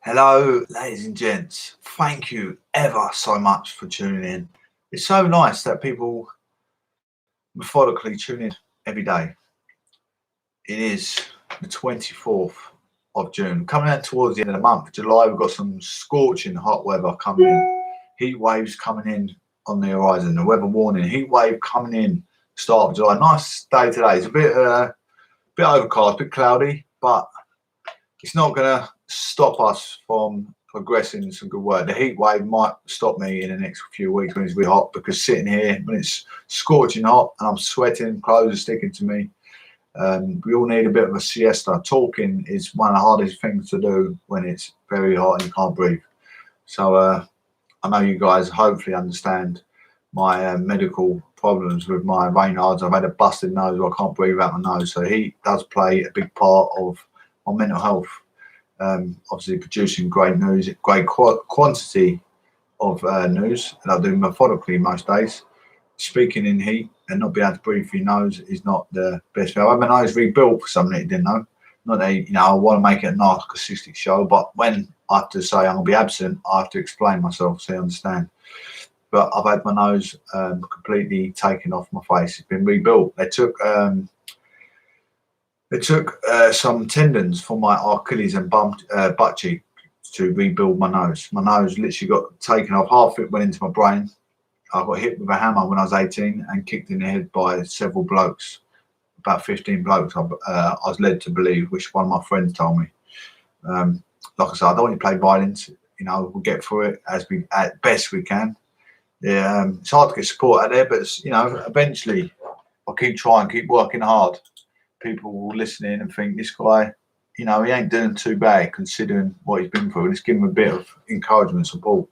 Hello, ladies and gents. Thank you ever so much for tuning in. It's so nice that people methodically tune in every day. It is the 24th of June. Coming out towards the end of the month, July, we've got some scorching hot weather coming in. Heat waves coming in on the horizon. The weather warning, heat wave coming in, start of July. Nice day today. It's a bit overcast, a bit cloudy, but it's not going to stop us from progressing some good work. The heat wave might stop me in the next few weeks when it's really hot, because sitting here when it's scorching hot and I'm sweating, clothes are sticking to me. We all need a bit of a siesta. Talking is one of the hardest things to do when it's very hot and you can't breathe. So I know you guys hopefully understand my medical problems with my Raynaud's. I've had a busted nose where I can't breathe out my nose. So heat does play a big part of my mental health. Obviously producing great news, great quantity of news, and I do methodically most days. Speaking in heat and not being able to breathe through your nose is not the best thing. I have my nose rebuilt for something that you didn't know. Not that, I want to make it a narcissistic show, but when I have to say I'm going to be absent, I have to explain myself so you understand. But I've had my nose completely taken off my face. It's been rebuilt. They took some tendons from my Achilles and butt cheek to rebuild my nose. My nose literally got taken off. Half of it went into my brain. I got hit with a hammer when I was 18 and kicked in the head by several blokes, about 15 blokes. I was led to believe, which one of my friends told me. Like I said, I don't want to play violence. We'll get through it as best we can. Yeah, it's hard to get support out there, but eventually I'll keep trying, keep working hard. People will listen in and think this guy, he ain't doing too bad considering what he's been through, and it's given him a bit of encouragement, support.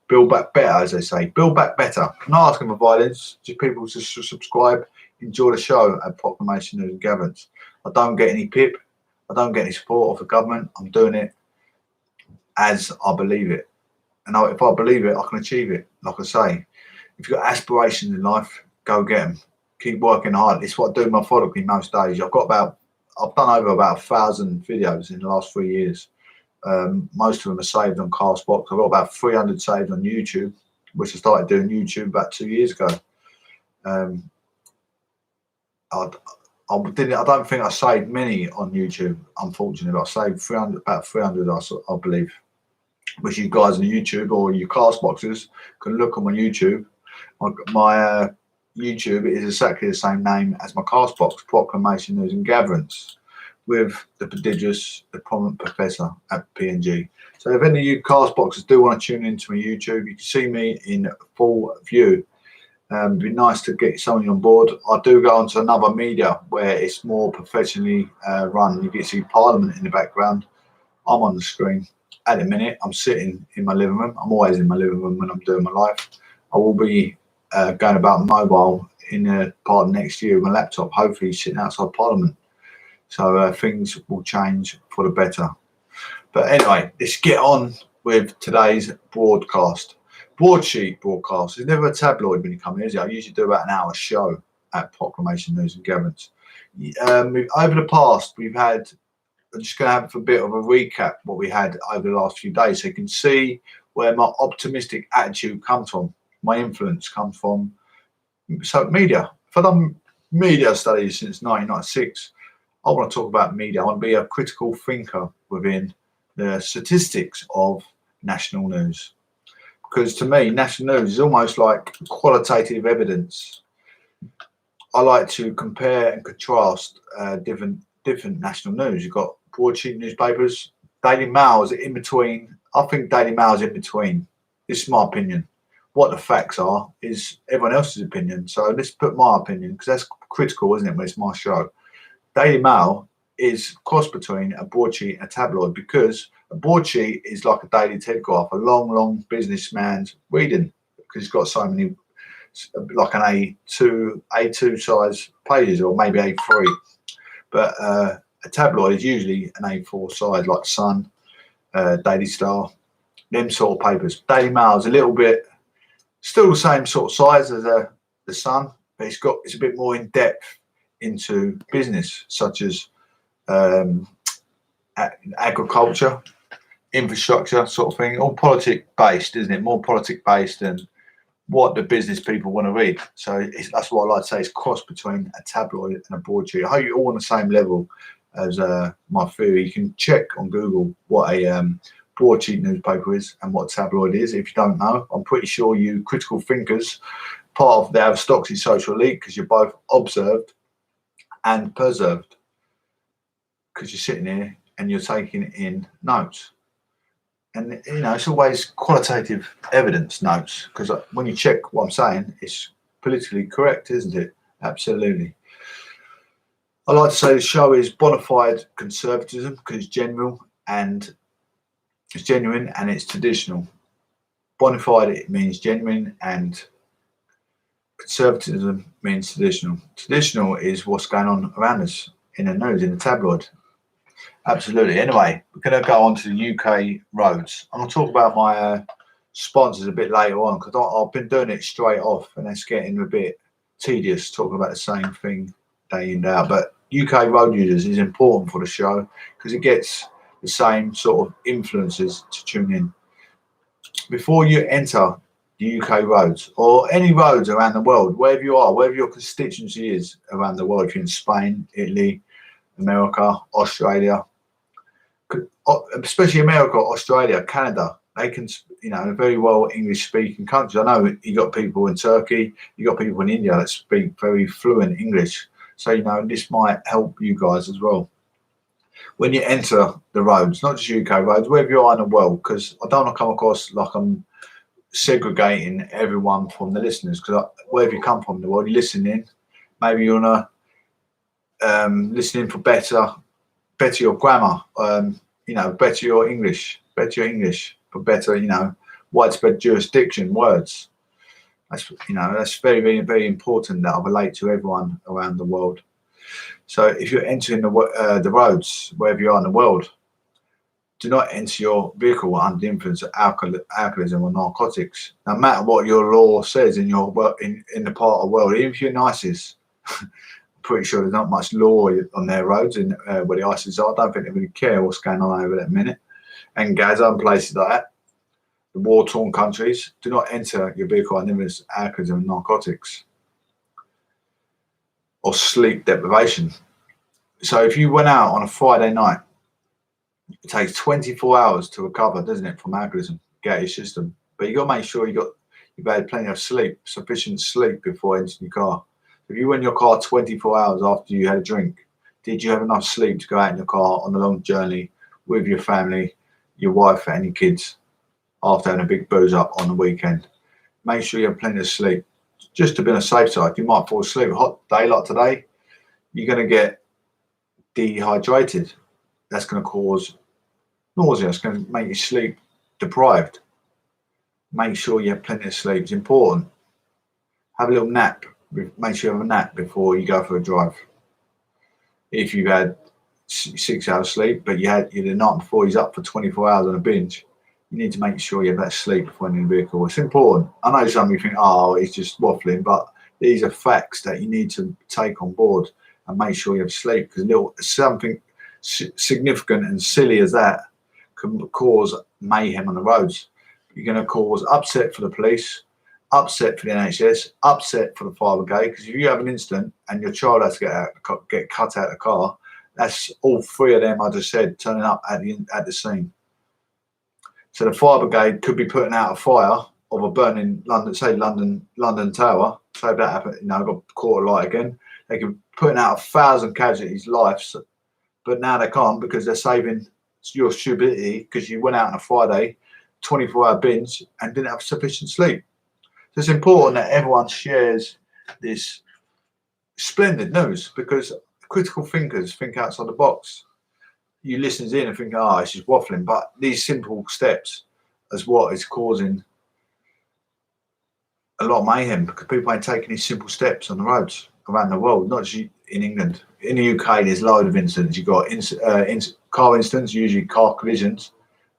Build back better, as they say. Build back better. I'm not asking for violence, just people to subscribe, enjoy the show at Proclamation News and Adverts. I don't get any pip. I don't get any support off the government. I'm doing it as I believe it. And if I believe it, I can achieve it. Like I say, if you've got aspirations in life, go get them. Keep working hard. It's what I do methodically most days. I've done over about 1,000 videos in the last 3 years. Most of them are saved on Castbox. I've got about 300 saved on YouTube, which I started doing YouTube about 2 years ago. I don't think I saved many on YouTube, unfortunately. I saved about 300, I believe, which you guys on YouTube or your Castboxers can look on my YouTube. My YouTube is exactly the same name as my Castbox, Proclamation News and Gatherings, with the prominent professor at PNG. So if any of you Castboxers do want to tune into my YouTube, you can see me in full view. It'd be nice to get someone on board. I do go onto another media where it's more professionally run. You can see Parliament in the background. I'm on the screen. At the minute, I'm sitting in my living room. I'm always in my living room when I'm doing my live. I will be going about mobile in a part of next year with my laptop, hopefully sitting outside Parliament. So things will change for the better. But anyway, let's get on with today's broadcast. Broadsheet broadcast. It's never a tabloid when you come here, is it? I usually do about an hour show at Proclamation News and Gatherings. Over the past, I'm just going to have a bit of a recap what we had over the last few days, so you can see where my optimistic attitude comes from. My influence comes from media. If I've done media studies since 1996, I want to talk about media. I want to be a critical thinker within the statistics of national news. Because to me, national news is almost like qualitative evidence. I like to compare and contrast different national news. You've got broadsheet newspapers. Daily Mail is in between. I think Daily Mail is in between. This is my opinion. What the facts are is everyone else's opinion. So let's put my opinion, because that's critical, isn't it, when it's my show. Daily Mail is cross between a broadsheet and a tabloid, because a broadsheet is like a Daily Telegraph, a long businessman's reading, because it's got so many, like an A2 size pages, or maybe A3. But a tabloid is usually an A4 size, like Sun, Daily Star, them sort of papers. Daily Mail is a little bit, still the same sort of size as the Sun, but it's a bit more in depth into business, such as agriculture, infrastructure sort of thing, all politic based, isn't it? More politic based than what the business people want to read. So that's what I like to say. It's cross between a tabloid and a broadsheet. I hope you're all on the same level as my theory. You can check on Google what a broadsheet newspaper is and what tabloid is. If you don't know, I'm pretty sure you critical thinkers, part of the aristocracy social elite, because you're both observed and preserved, because you're sitting here and you're taking in notes. And, you know, it's always qualitative evidence notes, because when you check what I'm saying, it's politically correct, isn't it? Absolutely. I like to say the show is bona fide conservatism, because it's genuine and it's traditional. Bona fide, it means genuine, and conservatism means traditional. Traditional is what's going on around us in the news, in the tabloid. Absolutely. Anyway, we're going to go on to the UK roads. I'm going to talk about my sponsors a bit later on, because I've been doing it straight off, and it's getting a bit tedious talking about the same thing day in, day out. But UK road users is important for the show, because it gets the same sort of influences to tune in. Before you enter the UK roads, or any roads around the world, wherever you are, wherever your constituency is around the world, if you're in Spain, Italy, America, Australia, especially America, Australia, Canada, they can, you know, very well English speaking countries. I know you got people in Turkey, you got people in India that speak very fluent English. So, you know, this might help you guys as well. When you enter the roads, not just UK roads, wherever you are in the world, because I don't want to come across like I'm segregating everyone from the listeners, because wherever you come from in the world, you're listening. Maybe you want to listening for better your grammar, you know, better your English, for better, you know, widespread jurisdiction words. That's, you know, that's very, very, very important that I relate to everyone around the world. So if you're entering the roads, wherever you are in the world, do not enter your vehicle under the influence of alcoholism or narcotics. No matter what your law says in your in the part of the world, even if you're in ISIS, I'm pretty sure there's not much law on their roads in where the ISIS are. I don't think they really care what's going on over that minute. And Gaza and places like that, the war-torn countries, do not enter your vehicle under the influence of alcoholism and narcotics or sleep deprivation. So if you went out on a Friday night, it takes 24 hours to recover, doesn't it, from alcoholism, get your system. But you got to make sure you've had plenty of sleep, sufficient sleep before entering your car. If you were in your car 24 hours after you had a drink, did you have enough sleep to go out in your car on a long journey with your family, your wife and your kids after having a big booze up on the weekend? Make sure you have plenty of sleep, just to be on a safe side. You might fall asleep. A hot day like today, you're going to get dehydrated. That's going to cause nausea. It's going to make you sleep deprived. Make sure you have plenty of sleep. It's important. Have a little nap. Make sure you have a nap before you go for a drive. If you've had 6 hours sleep, but you had the night before he's up for 24 hours on a binge, you need to make sure you have that sleep before in the vehicle. It's important. I know some of you think, oh, he's just waffling, but these are facts that you need to take on board and make sure you have sleep, because something significant and silly as that can cause mayhem on the roads. You're going to cause upset for the police, upset for the NHS, upset for the fire brigade, because if you have an incident and your child has to get cut out of the car, that's all three of them I just said turning up at the scene. So the fire brigade could be putting out a fire of a burning London Tower. So if that happened, you know, got caught alight again. They could be putting out 1,000 casualties' lives, but now they can't, because they're saving your stupidity because you went out on a Friday, 24-hour binge, and didn't have sufficient sleep. So it's important that everyone shares this splendid news, because critical thinkers think outside the box. You listen in and think, oh, it's just waffling. But these simple steps is what is causing a lot of mayhem, because people ain't taking these simple steps on the roads around the world, not just in England. In the UK, there's a load of incidents. You've got car incidents, usually car collisions,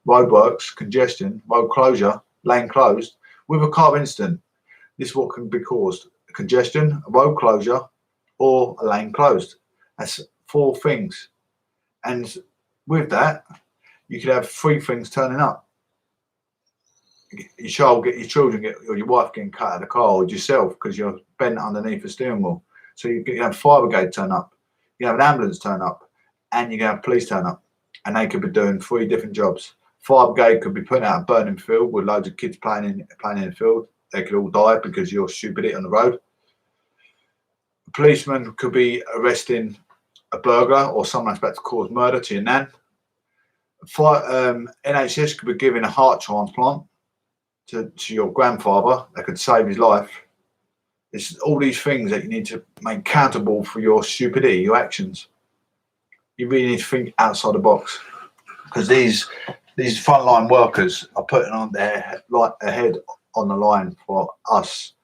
roadworks, congestion, road closure, lane closed. With a car incident, this is what can be caused: congestion, a road closure, or a lane closed. That's 4 things. And with that, you could have 3 things turning up. Your children or your wife getting cut out of the car, or yourself because you're bent underneath the steering wheel. So you have fire brigade turn up, you have an ambulance turn up, and you can have police turn up, and they could be doing 3 different jobs. Fire brigade could be putting out a burning field with loads of kids playing in the field. They could all die because you're stupidity on the road. A policeman could be arresting a burglar or someone that's about to cause murder to your nan. NHS could be giving a heart transplant to your grandfather that could save his life. It's all these things that you need to make accountable for your stupidity, your actions. You really need to think outside the box, because these frontline workers are putting on their head on the line for us.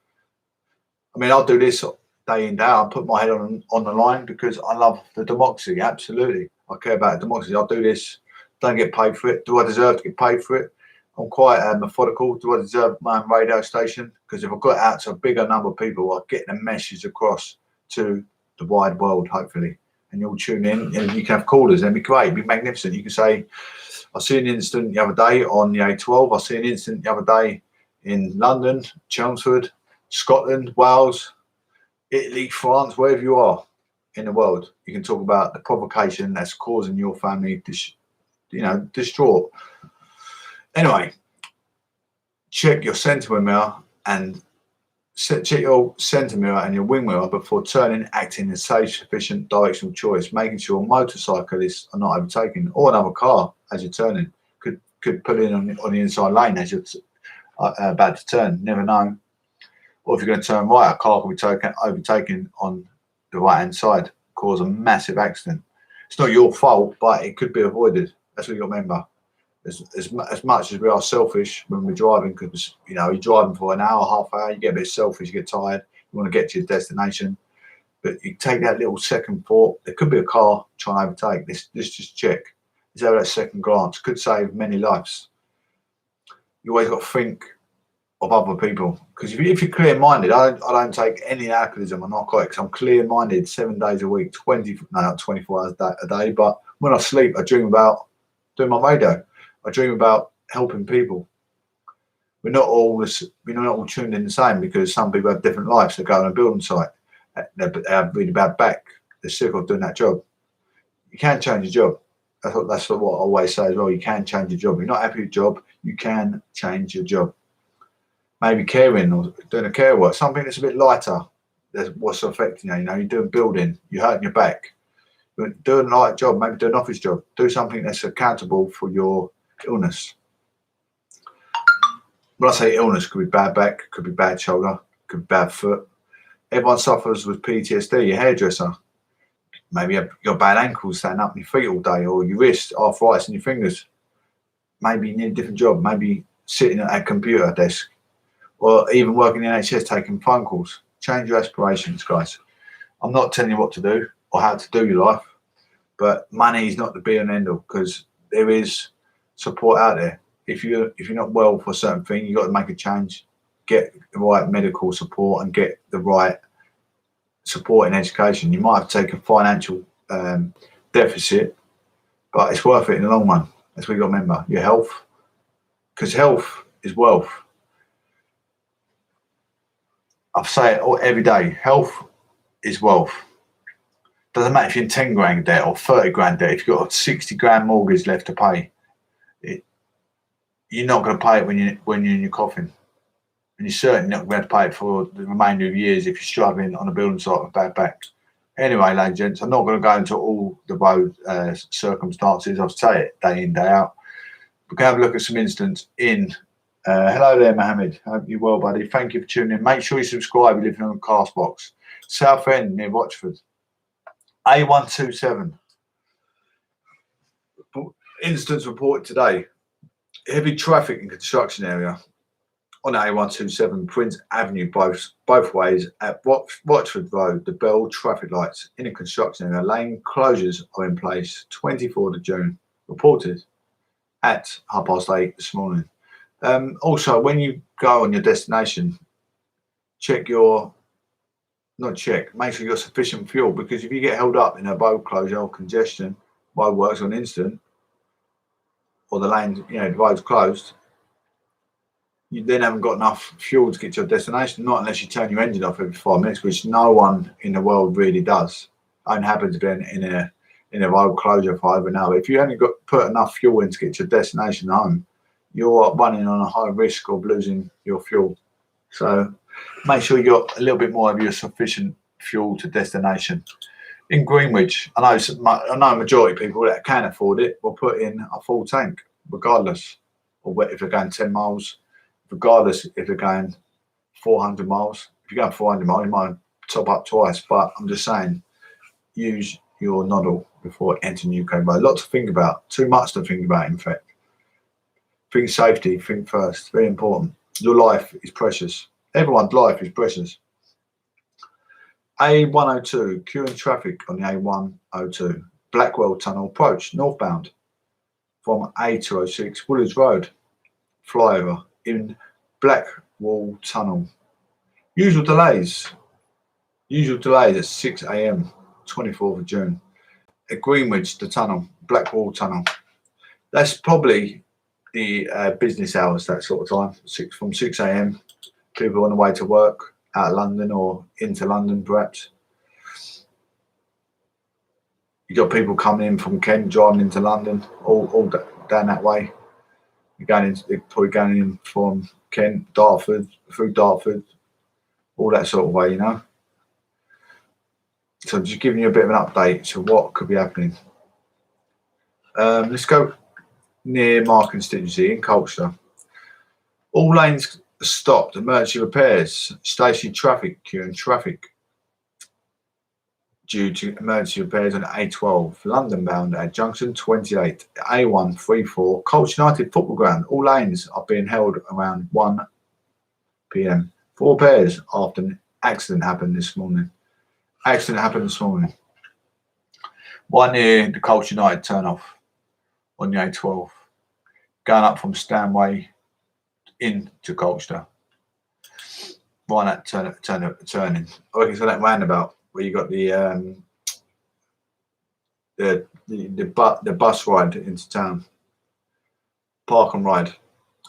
I mean, I'll do this day in day out. I put my head on the line because I love the democracy. Absolutely, I care about democracy. I'll do this. Don't get paid for it. Do I deserve to get paid for it? I'm quite methodical. Do I deserve my own radio station? Because if I got it out to a bigger number of people, I'll get the message across to the wide world, hopefully. And you'll tune in, and you can have callers. That'd be great. It'd be magnificent. You can say, I see an incident the other day on the A12. I see an incident the other day in London, Chelmsford, Scotland, Wales, Italy, France, wherever you are in the world. You can talk about the provocation that's causing your family distraught. Anyway, check your centre mirror and check your centre mirror and your wing mirror before turning, acting in safe, sufficient directional choice, making sure motorcyclists are not overtaken, or another car as you're turning could pull in on the inside lane as you're about to turn. Never know. Or if you're going to turn right, a car can be overtaken on the right hand side, cause a massive accident. It's not your fault, but it could be avoided. That's what you got to remember. As much as we are selfish when we're driving, because you're driving for an hour, half hour, you get a bit selfish, you get tired, you want to get to your destination, but you take that little second thought. There could be a car trying to overtake. Let's just check. Let's have that second glance. Could save many lives. You always got to think of other people, because if you're clear-minded, I don't take any alcoholism or narcotics. I'm clear-minded 7 days a week, not 24 hours a day. But when I sleep, I dream about doing my radio. I dream about helping people. We're not all tuned in the same, because some people have different lives. They go on a building site, they have really bad back, they're sick of doing that job. You can change your job. That's what I always say as well. You can change your job. If you're not happy with your job, you can change your job. Maybe caring or doing a care work, something that's a bit lighter. That's what's affecting you. You're doing building, you're hurting your back. You're doing a light job, maybe do an office job. Do something that's accountable for your illness. When I say illness, could be bad back, could be bad shoulder, could be bad foot. Everyone suffers with PTSD. Your hairdresser, maybe you've got bad ankles, standing up on your feet all day, or your wrist, arthritis in your fingers. Maybe you need a different job. Maybe sitting at a computer desk, or even working in the NHS taking phone calls. Change your aspirations, guys. I'm not telling you what to do or how to do your life, but money is not the be and end all, because there is support out there. If you're not well for a certain thing, you've got to make a change, get the right medical support and get the right support in education. You might have to take a financial deficit, but it's worth it in the long run. That's what you've got to remember. Your health, because health is wealth. I say it every day. Health is wealth. Doesn't matter if you're in 10 grand debt or 30 grand debt. If you've got a 60 grand mortgage left to pay, you're not going to pay it when you're in your coffin. And you're certainly not going to pay it for the remainder of years if you're struggling on a building site with bad back. Anyway, ladies and gents, I'm not going to go into all the road circumstances. I'll say it day in, day out. We're going to have a look at some incidents in. Hello there, Mohammed. Hope you're well, buddy. Thank you for tuning in. Make sure you subscribe. You're living on Castbox. Southend near Watchford. A127. Incidents reported today. Heavy traffic in construction area on A127 Prince Avenue both ways at Watchford Road. The Bell traffic lights in a construction area. Lane closures are in place. 24th of June. Reported at 8:30 this morning. Also, when you go on your destination, make sure you got sufficient fuel, because if you get held up in a road closure or congestion, road works on instant, or the lane, you know, the road's closed, you then haven't got enough fuel to get to your destination, not unless you turn your engine off every 5 minutes, which no one in the world really does. Don't happen to be in a road closure for over an hour. If you only got put enough fuel in to get to your destination home, you're running on a high risk of losing your fuel. So make sure you got a little bit more of your sufficient fuel to destination. In Greenwich, I know a majority of people that can afford it will put in a full tank, regardless of if they're going 10 miles, regardless if they're going 400 miles. If you're going 400 miles, you might top up twice. But I'm just saying, use your noddle before entering UK road. Lots to think about, too much to think about, in fact. Think safety, think first, very important. Your life is precious. Everyone's life is precious. A102, queuing traffic on the A102. Blackwell Tunnel approach, northbound from A206, Woollards Road, flyover in Blackwall Tunnel. Usual delays at 6 a.m, 24th of June. At Greenwich, the tunnel, Blackwall Tunnel. That's probably the business hours, that sort of time, from 6 a.m. People on the way to work, out of London or into London, perhaps. You got people coming in from Kent, driving into London, all down that way. They're probably going in from Kent, Dartford, through Dartford, all that sort of way, you know. So just giving you a bit of an update to what could be happening. Let's go near my constituency in Colchester. All lanes stopped, emergency repairs, station traffic, queuing traffic due to emergency repairs on A12, London bound at junction 28, A134, Colchester United football ground. All lanes are being held around 1 p.m. for repairs after an accident happened this morning. One near the Colchester United turn off on the A12, going up from Stanway into Colchester. Why not turning? Okay, so that roundabout where you got the bus ride into town, park and ride.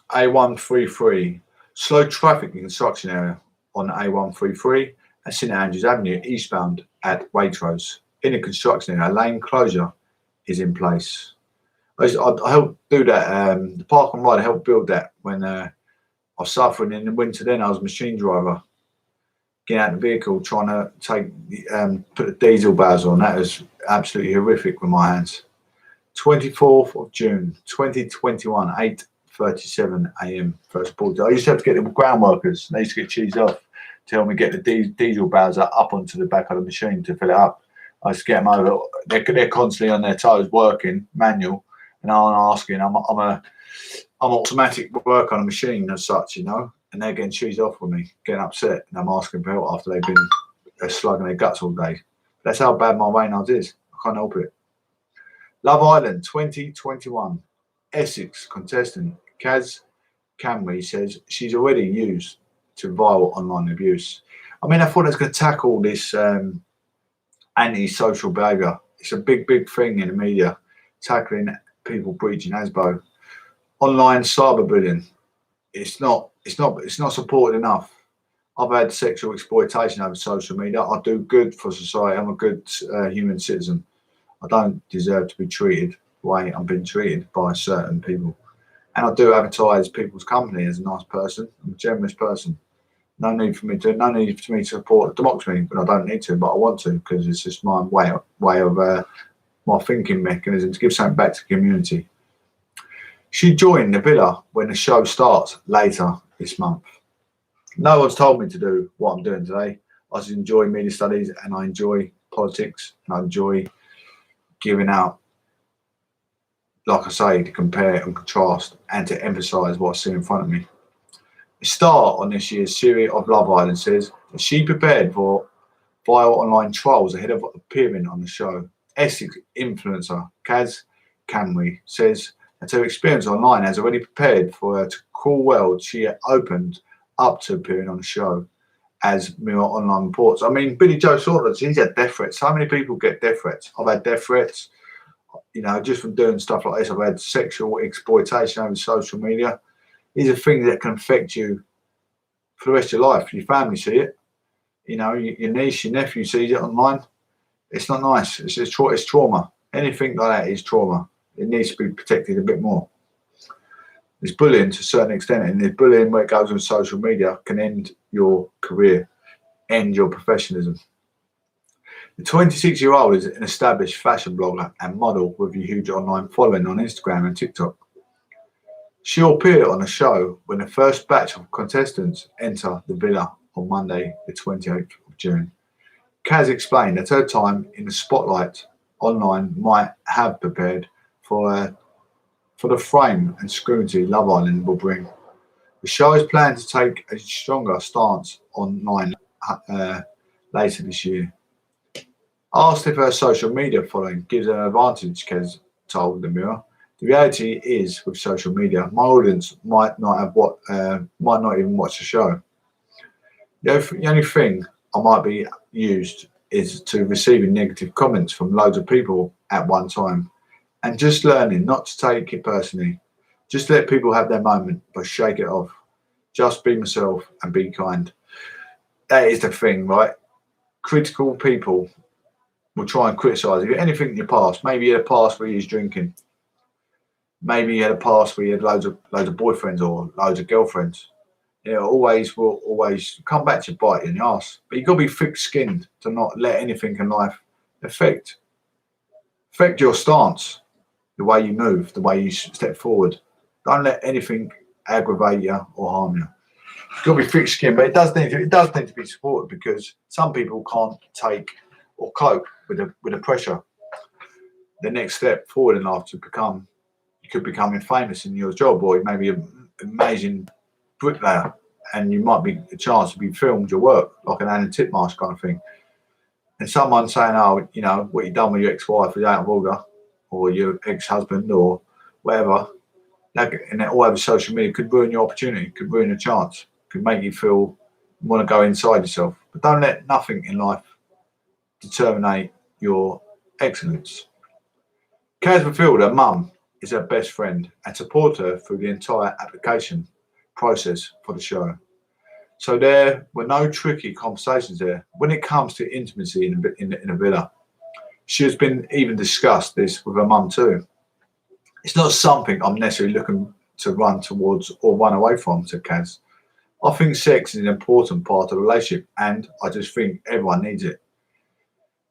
A133, slow traffic in construction area on A133 at St Andrews Avenue, eastbound at Waitrose. In the construction area, lane closure is in place. I helped do that. The park and ride, I helped build that when I was suffering in the winter. Then I was a machine driver, getting out of the vehicle, trying to put the diesel bars on. That was absolutely horrific with my hands. 24th of June, 2021, 8:37 a.m. first port. I used to have to get the ground workers. They used to get cheesed off to help me get the diesel bars up onto the back of the machine to fill it up. I used to get them over. They're constantly on their toes working, manual, and I'm asking. I'm automatic work on a machine as such, you know, and they're getting cheesed off with me, getting upset, and I'm asking for help after they've been slugging their guts all day. That's how bad my Reynolds is. I can't help it. Love Island 2021. Essex contestant Kaz Kamwi says she's already used to viral online abuse. I mean, I thought I was going to tackle this anti-social behaviour. It's a big thing in the media, tackling people breaching ASBO. Online cyberbullying. It's not supported enough. I've had sexual exploitation over social media. I do good for society. I'm a good human citizen. I don't deserve to be treated the way I'm being treated by certain people. And I do advertise people's company as a nice person. I'm a generous person. No need for me to support democracy, but I don't need to, but I want to, because it's just my way of my thinking mechanism to give something back to the community. She joined the villa when the show starts later this month. No one's told me to do what I'm doing today. I just enjoy media studies, and I enjoy politics, and I enjoy giving out, like I say, to compare and contrast and to emphasise what I see in front of me. The star on this year's series of Love Island says that she prepared for viral online trials ahead of appearing on the show. Essex influencer Kaz Kamwi says that her experience online has already prepared for her to cruel world she opened up to appearing on the show, as Mirror Online reports. I mean, Billy Joe Saunders, he's had death threats. So many people get death threats. I've had death threats. just from doing stuff like this, I've had sexual exploitation over social media. These are things that can affect you for the rest of your life. Your family see it. Your niece, your nephew sees it online. It's not nice. It's trauma. Anything like that is trauma. It needs to be protected a bit more. There's bullying to a certain extent, and there's bullying where it goes on social media can end your career, end your professionalism. The 26-year-old is an established fashion blogger and model with a huge online following on Instagram and TikTok. She'll appear on a show when the first batch of contestants enter the villa on Monday, the 28th of June. Kaz explained that her time in the spotlight online might have prepared for the frame and scrutiny Love Island will bring. The show is planned to take a stronger stance online later this year. Asked if her social media following gives her an advantage, Kaz told the Mirror. The reality is, with social media, my audience might not even watch the show. The only thing I might be used is to receiving negative comments from loads of people at one time, and just learning not to take it personally. Just let people have their moment, but shake it off. Just be myself and be kind. That is the thing, right? Critical people will try and criticise you. Anything in your past. Maybe you had a past where you was drinking. Maybe you had a past where you had loads of boyfriends or loads of girlfriends. It will always come back to bite you in the arse. But you've got to be thick-skinned to not let anything in life affect your stance, the way you move, the way you step forward. Don't let anything aggravate you or harm you. You've got to be thick-skinned, but it does need to be supported, because some people can't take or cope with the pressure. The next step forward in life you could become famous in your job, or maybe an amazing bricklayer, and you might be a chance to be filmed your work, like an Alan Titmarsh kind of thing. And someone saying, "Oh, what you done with your ex-wife is out of order," or your ex-husband, or whatever, and that all over social media could ruin your opportunity, could ruin your chance, could make you feel you want to go inside yourself. But don't let nothing in life determine your excellence. Kaz revealed her mum is her best friend and supported her through the entire application process for the show. So there were no tricky conversations there when it comes to intimacy in a villa. She has been even discussed this with her mum too. It's not something I'm necessarily looking to run towards or run away from, said Kaz. I think sex is an important part of the relationship, and I just think everyone needs it.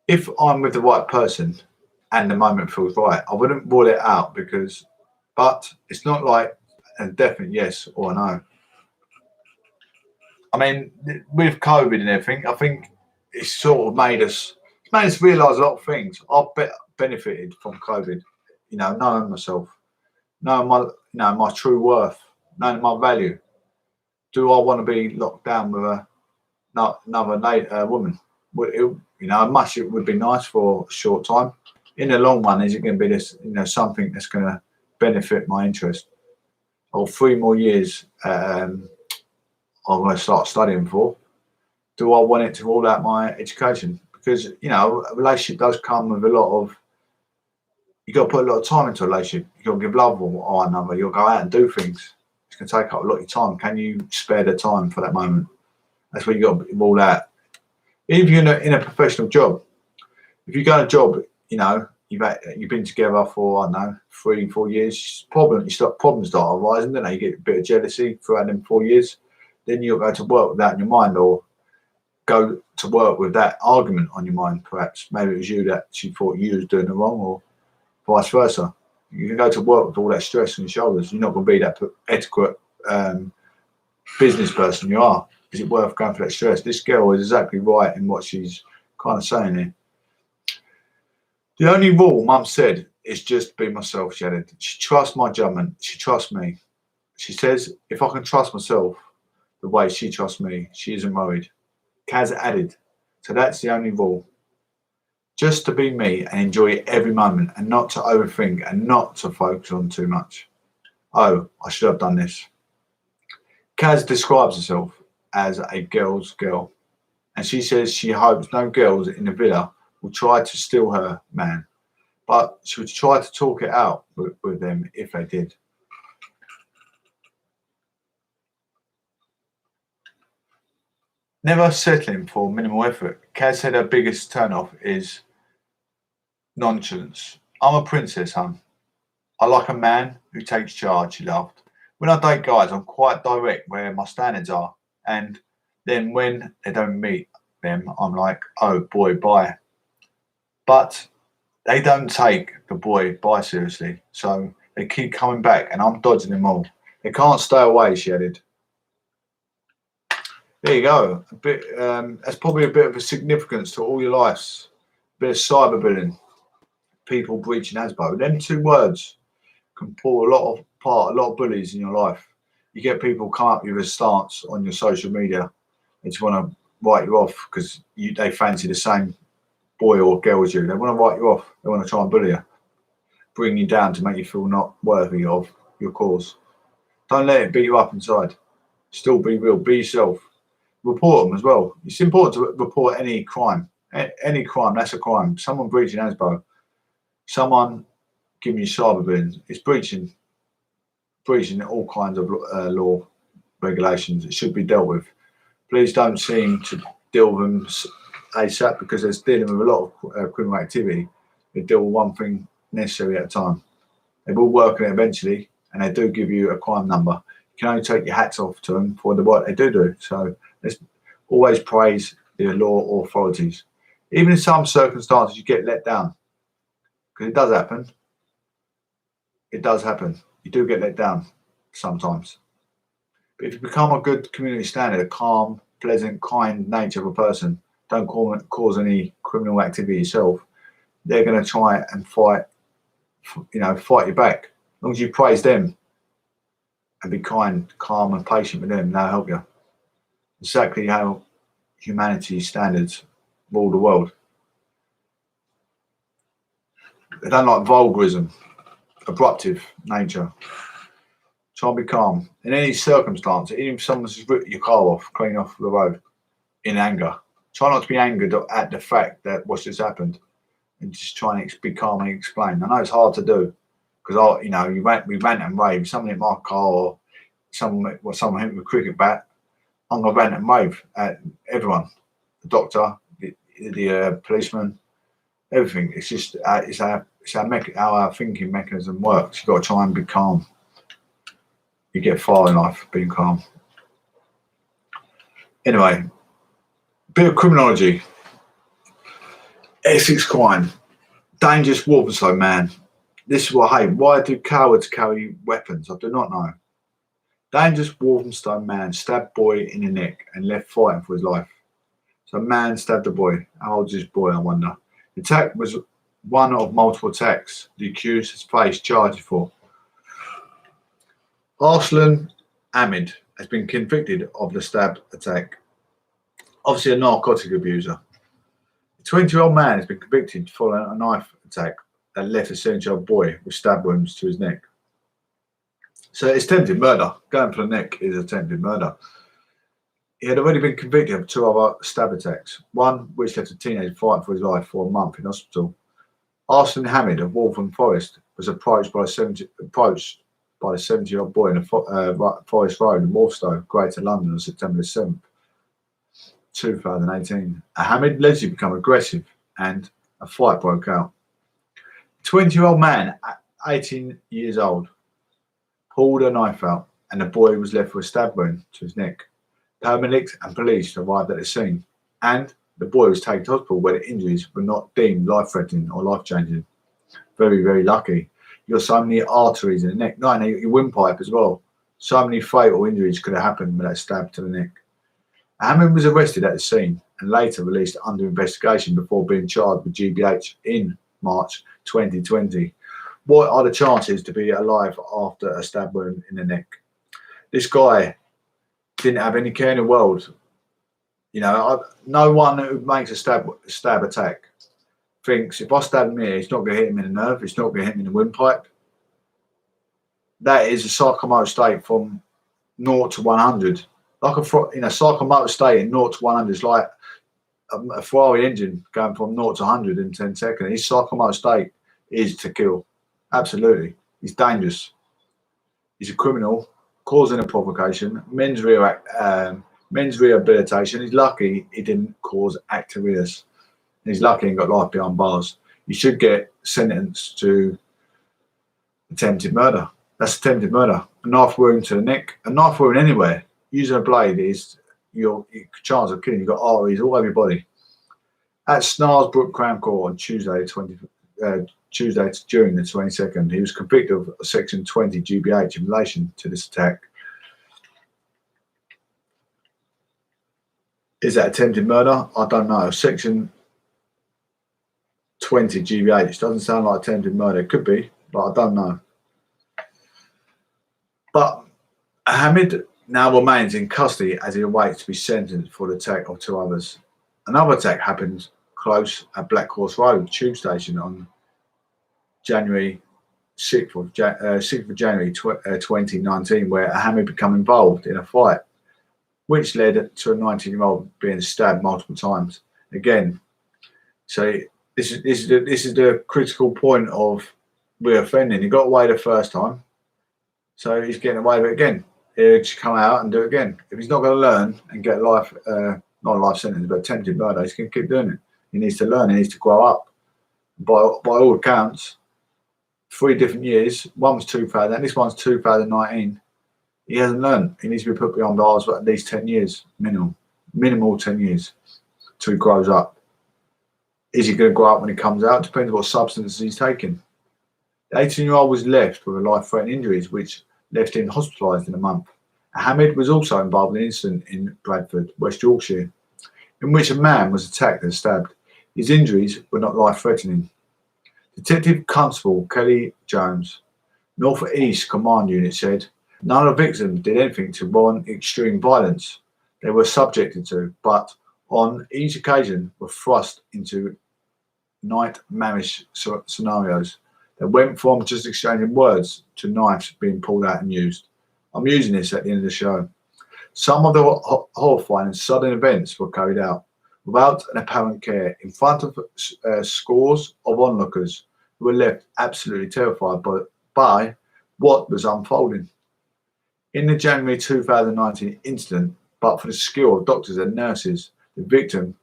If I'm with the right person and the moment feels right, I wouldn't rule it out, but it's not like a definite yes or no. I mean, with COVID and everything, I think it's sort of made us realise a lot of things. I've benefited from COVID, knowing myself, knowing my true worth, knowing my value. Do I want to be locked down with another woman? Much it would be nice for a short time. In the long run, is it going to be this, something that's going to benefit my interest? Or 3 more years, I'm going to start studying for. Do I want it to rule out my education? Because a relationship does come with a lot of. You got to put a lot of time into a relationship. You got to give love or another. You'll go out and do things. It's going to take up a lot of your time. Can you spare the time for that moment? That's what you got to rule out. Even if you're in a professional job, if you go on a job, you've been together for 3-4 years. Problems start arising. Then you get a bit of jealousy throughout them 4 years. Then you'll go to work with that in your mind, or go to work with that argument on your mind. Perhaps maybe it was you that she thought you was doing the wrong, or vice versa. You can go to work with all that stress on your shoulders. You're not going to be that adequate business person you are. Is it worth going for that stress? This girl is exactly right in what she's kind of saying here. The only rule, Mum said, is just be myself, she added. She trusts my judgment. She trusts me. She says, if I can trust myself the way she trusts me, she isn't worried. Kaz added, so that's the only rule. Just to be me and enjoy every moment, and not to overthink and not to focus on too much. Oh, I should have done this. Kaz describes herself as a girl's girl, and she says she hopes no girls in the villa will try to steal her man. but she would try to talk it out with them if they did. Never settling for minimal effort. Kaz said her biggest turn-off is nonchalance. I'm a princess, hun. I like a man who takes charge, she laughed. When I date guys, I'm quite direct where my standards are. And then when they don't meet them, I'm like, oh boy, bye. But they don't take the boy bye seriously. So they keep coming back and I'm dodging them all. They can't stay away, she added. There you go. A bit. That's probably a bit of a significance to all your lives. A bit of cyberbullying, people breaching ASBO. Them two words can pull a lot of bullies in your life. You get people come up with a stance on your social media. They just want to write you off because they fancy the same boy or girl as you. They want to write you off. They want to try and bully you, bring you down to make you feel not worthy of your cause. Don't let it beat you up inside. Still be real. Be yourself. Report them as well. It's important to report any crime. Any crime, that's a crime. Someone breaching ASBO, someone giving you cyberbullying, it's breaching all kinds of law regulations. It should be dealt with. Please don't seem to deal with them ASAP because they're dealing with a lot of criminal activity. They deal with one thing necessary at a time. They will work on it eventually, and they do give you a crime number. You can only take your hats off to them for the work they do. So let's always praise the law authorities. Even in some circumstances, you get let down because it does happen. It does happen. You do get let down sometimes. But if you become a good community standard, a calm, pleasant, kind nature of a person, don't cause any criminal activity yourself, they're going to try and fight you back. As long as you praise them and be kind, calm and patient with them, they'll help you. Exactly how humanity's standards rule the world. They don't like vulgarism, abruptive nature. Try and be calm. In any circumstance, even if someone's ripped your car off, clean off the road in anger, try not to be angered at the fact that what's just happened and just try and be calm and explain. I know it's hard to do because, we rant and rave. Someone hit my car or someone hit with a cricket bat, I'm going to rant and rave at everyone, the doctor, the policeman, everything. It's just how our thinking mechanism works. You've got to try and be calm. You get far in life being calm. Anyway, bit of criminology. Essex crime. Dangerous Walthamstow man. This is what I hate. Why do cowards carry weapons? I do not know. Dangerous Walthamstow man stabbed boy in the neck and left fighting for his life. So a man stabbed a boy. How old is this boy, I wonder? The attack was one of multiple attacks the accused has faced charges for. Arslan Ahmed has been convicted of the stab attack. Obviously a narcotic abuser. The 20-year-old man has been convicted following a knife attack that left a 7-year-old boy with stab wounds to his neck. So it's attempted murder. Going for the neck is attempted murder. He had already been convicted of 2 other stab attacks, one which left a teenager fighting for his life for a month in hospital. Arslan Hamid of Waltham Forest was approached by a 70-year-old boy in a Forest Road in Walthamstow, Greater London on September 7th, 2018. Hamid allegedly became aggressive and a fight broke out. The 20-year-old man, 18 years old, pulled a knife out and the boy was left with a stab wound to his neck. Paramedics and police arrived at the scene and the boy was taken to hospital where the injuries were not deemed life-threatening or life-changing. Very, very lucky. You've got so many arteries in the neck. No, your windpipe as well. So many fatal injuries could have happened with that stab to the neck. Hammond was arrested at the scene and later released under investigation before being charged with GBH in March 2020. What are the chances to be alive after a stab wound in the neck? This guy didn't have any care in the world. No one who makes a stab attack thinks if I stab him here, it's not going to hit him in the nerve, it's not going to hit him in the windpipe. That is a psychomotor state from 0 to 100. Like a psychomotor state in 0 to 100 is like a Ferrari engine going from 0 to 100 in 10 seconds. His psychomotor state is to kill. Absolutely. He's dangerous. He's a criminal, causing a provocation, men's rehabilitation. He's lucky he didn't cause active arrears. He's lucky he got life behind bars. He should get sentenced to attempted murder. That's attempted murder. A knife wound to the neck, a knife wound anywhere. Using a blade is your chance of killing. You've got arteries all over your body. At Snaresbrook Crown Court on Tuesday, during the 22nd, he was convicted of Section 20 GBH in relation to this attack. Is that attempted murder? I don't know. Section 20 GBH doesn't sound like attempted murder. It could be, but I don't know. But Hamid now remains in custody as he awaits to be sentenced for the attack of 2 others. Another attack happened close at Black Horse Road tube station on January 6th of January 2019, where Hamid became involved in a fight, which led to a 19-year-old being stabbed multiple times. Again, so this is the critical point of reoffending. He got away the first time, so he's getting away with it again. He'll just come out and do it again. If he's not going to learn and get life, not a life sentence, but attempted murder, he's going to keep doing it. He needs to learn. He needs to grow up. By all accounts, 3 different years. One was 2000, and this one's 2019. He hasn't learned. He needs to be put behind bars for at least 10 years, minimal 10 years, till he grows up. Is he going to grow up when he comes out? Depends what substances he's taking. The 18-year-old was left with life-threatening injuries, which left him hospitalised in a month. Hamid was also involved in an incident in Bradford, West Yorkshire, in which a man was attacked and stabbed. His injuries were not life-threatening. Detective Constable Kelly Jones, North East Command Unit, said none of the victims did anything to warrant extreme violence they were subjected to, but on each occasion were thrust into nightmarish scenarios that went from just exchanging words to knives being pulled out and used. I'm using this at the end of the show. Some of the horrifying and sudden events were carried out without an apparent care in front of scores of onlookers who were left absolutely terrified by what was unfolding. In the January 2019 incident, but for the skill of doctors and nurses, the victim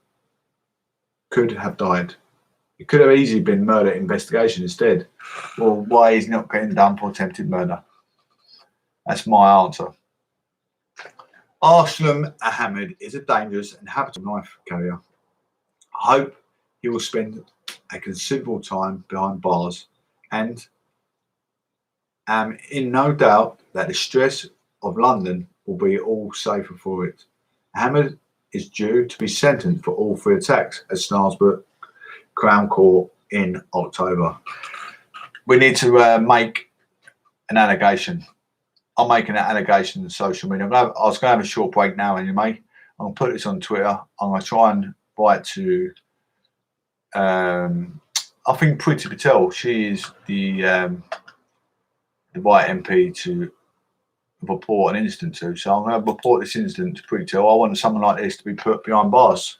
could have died. It could have easily been murder investigation instead. Well, why he's not getting done for attempted murder? That's my answer. Arslan Ahmed is a dangerous and habitual knife carrier. I hope he will spend a considerable time behind bars, and am in no doubt that the stress of London will be all safer for it. Ahmed is due to be sentenced for all 3 attacks at Snaresbrook Crown Court in October. We need to make an allegation. I'm making an allegation on social media. I was going to have a short break now anyway. I'm going to put this on Twitter. I'm going to try and write to, I think, Priti Patel. She is the right MP to report an incident to. So I'm going to report this incident to Priti Patel. I want someone like this to be put behind bars.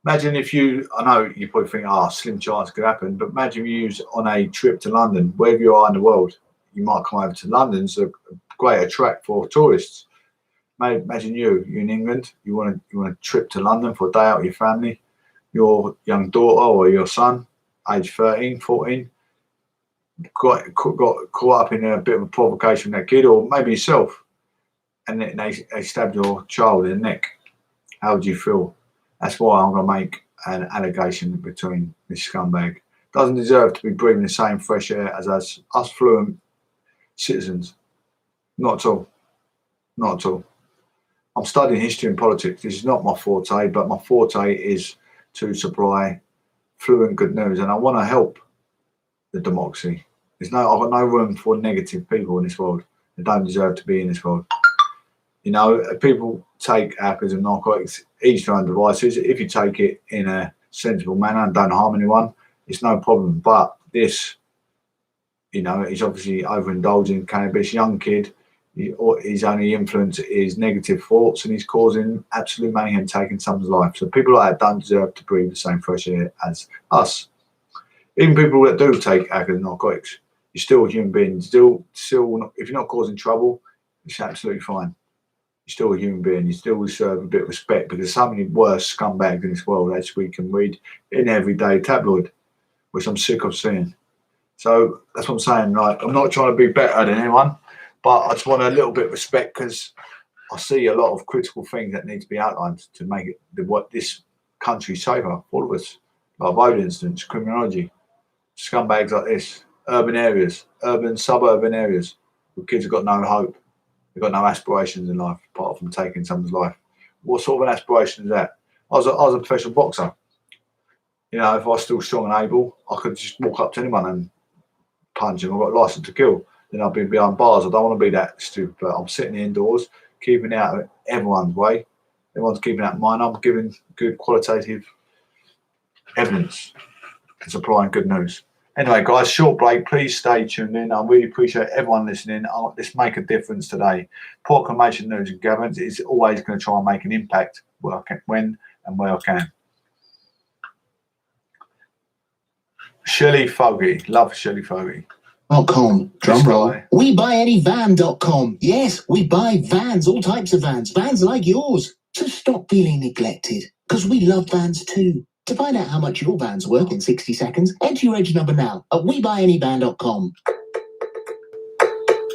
Imagine if I know you probably think, slim chance could happen, but imagine you was on a trip to London, wherever you are in the world. You might come over to London, so a great attract for tourists. Imagine you're in England, you want a trip to London for a day out with your family, your young daughter or your son, age 13, 14, got caught up in a bit of a provocation with that kid, or maybe yourself, and they stabbed your child in the neck. How would you feel? That's why I'm going to make an allegation between this scumbag. Doesn't deserve to be breathing the same fresh air as us fluent citizens. Not at all. Not at all. I'm studying history and politics. This is not my forte, but my forte is to supply fluent good news, and I want to help the democracy. I've got no room for negative people in this world. They don't deserve to be in this world. You know, people take apples and narcotics, each their own devices. If you take it in a sensible manner and don't harm anyone, it's no problem. But this, you know, he's obviously overindulging cannabis. Young kid, his only influence is negative thoughts, and he's causing absolute mayhem, taking someone's life. So people like that don't deserve to breathe the same fresh air as us. Even people that do take alcohol and narcotics, you're still a human being. Still, if you're not causing trouble, it's absolutely fine. You're still a human being. You still deserve a bit of respect, because some of the worst scumbags in this world, as we can read in everyday tabloid, which I'm sick of seeing. So that's what I'm saying. Like, I'm not trying to be better than anyone, but I just want a little bit of respect, because I see a lot of critical things that need to be outlined to make it what this country safer for all of us. Like road incidents, criminology, scumbags like this, urban areas, urban suburban areas, where kids have got no hope. They've got no aspirations in life apart from taking someone's life. What sort of an aspiration is that? I was a professional boxer. You know, if I was still strong and able, I could just walk up to anyone and punch him. I've got a license to kill. Then I'll be behind bars. I don't want to be that stupid. But I'm sitting indoors, keeping out of everyone's way. Everyone's keeping out mine. I'm giving good qualitative evidence and supplying good news. Anyway, guys, short break. Please stay tuned in. I really appreciate everyone listening. Let's make a difference today. Proclamation News and Government is always going to try and make an impact when and where I can. Shirley Fogey. Love Shirley Fogey. .com. Drumroll. WeBuyAnyVan.com. Yes, we buy vans, all types of vans. Vans like yours. So stop feeling neglected, because we love vans too. To find out how much your van's worth in 60 seconds, enter your edge number now at WeBuyAnyVan.com.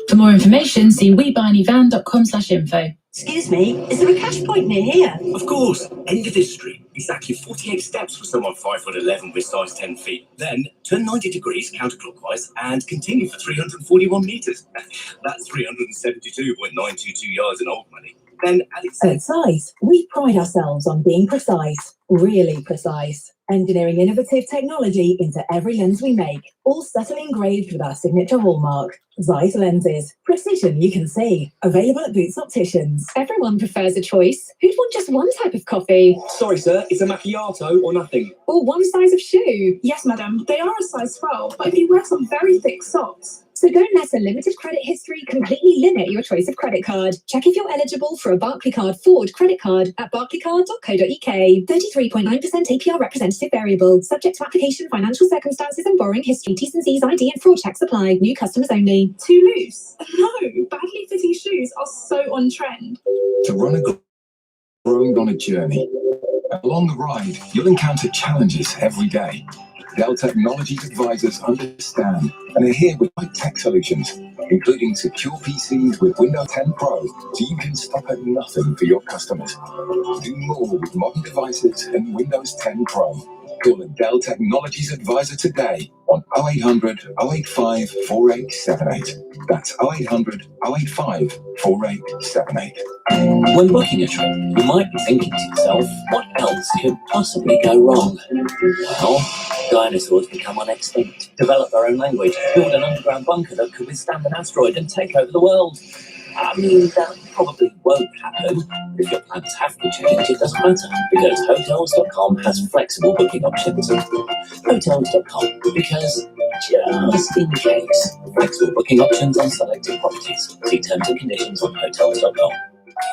For more information, see WeBuyAnyVan.com/info. Excuse me, is there a cash point near here? Of course, end of this street. Exactly 48 steps for someone 5'11" with size 10 feet. Then turn 90 degrees counterclockwise and continue for 341 meters. That's 372.922 yards in old money. Then at Size, we pride ourselves on being precise, really precise. Engineering innovative technology into every lens we make, all subtly engraved with our signature hallmark. Zeiss lenses, precision you can see. Available at Boots Opticians. Everyone prefers a choice. Who'd want just one type of coffee? Sorry, sir, it's a macchiato or nothing. Or one size of shoe? Yes, madam. They are a size 12, but if you wear some very thick socks. So don't let a limited credit history completely limit your choice of credit card. Check if you're eligible for a Barclaycard Ford credit card at barclaycard.co.uk. 33.9% APR representative variable. Subject to application, financial circumstances and borrowing history. T's and C's, ID and fraud checks apply. New customers only. Too loose? No, badly fitting shoes are so on trend. To run a growing on a journey. Along the ride, you'll encounter challenges every day. Dell Technologies advisors understand, and they're here with tech solutions, including secure PCs with Windows 10 Pro, so you can stop at nothing for your customers. Do more with modern devices and Windows 10 Pro. Call a Dell Technologies advisor today on 0800 085 4878. That's 0800 085 4878. When booking a trip, you might be thinking to yourself, what else could possibly go wrong? Well, dinosaurs become extinct, develop their own language, build an underground bunker that could withstand an asteroid and take over the world. I mean, that probably won't happen. If your plans have to change, it doesn't matter, because Hotels.com has flexible booking options. Hotels.com, because just in case. Flexible booking options on selected properties. See terms and conditions on Hotels.com.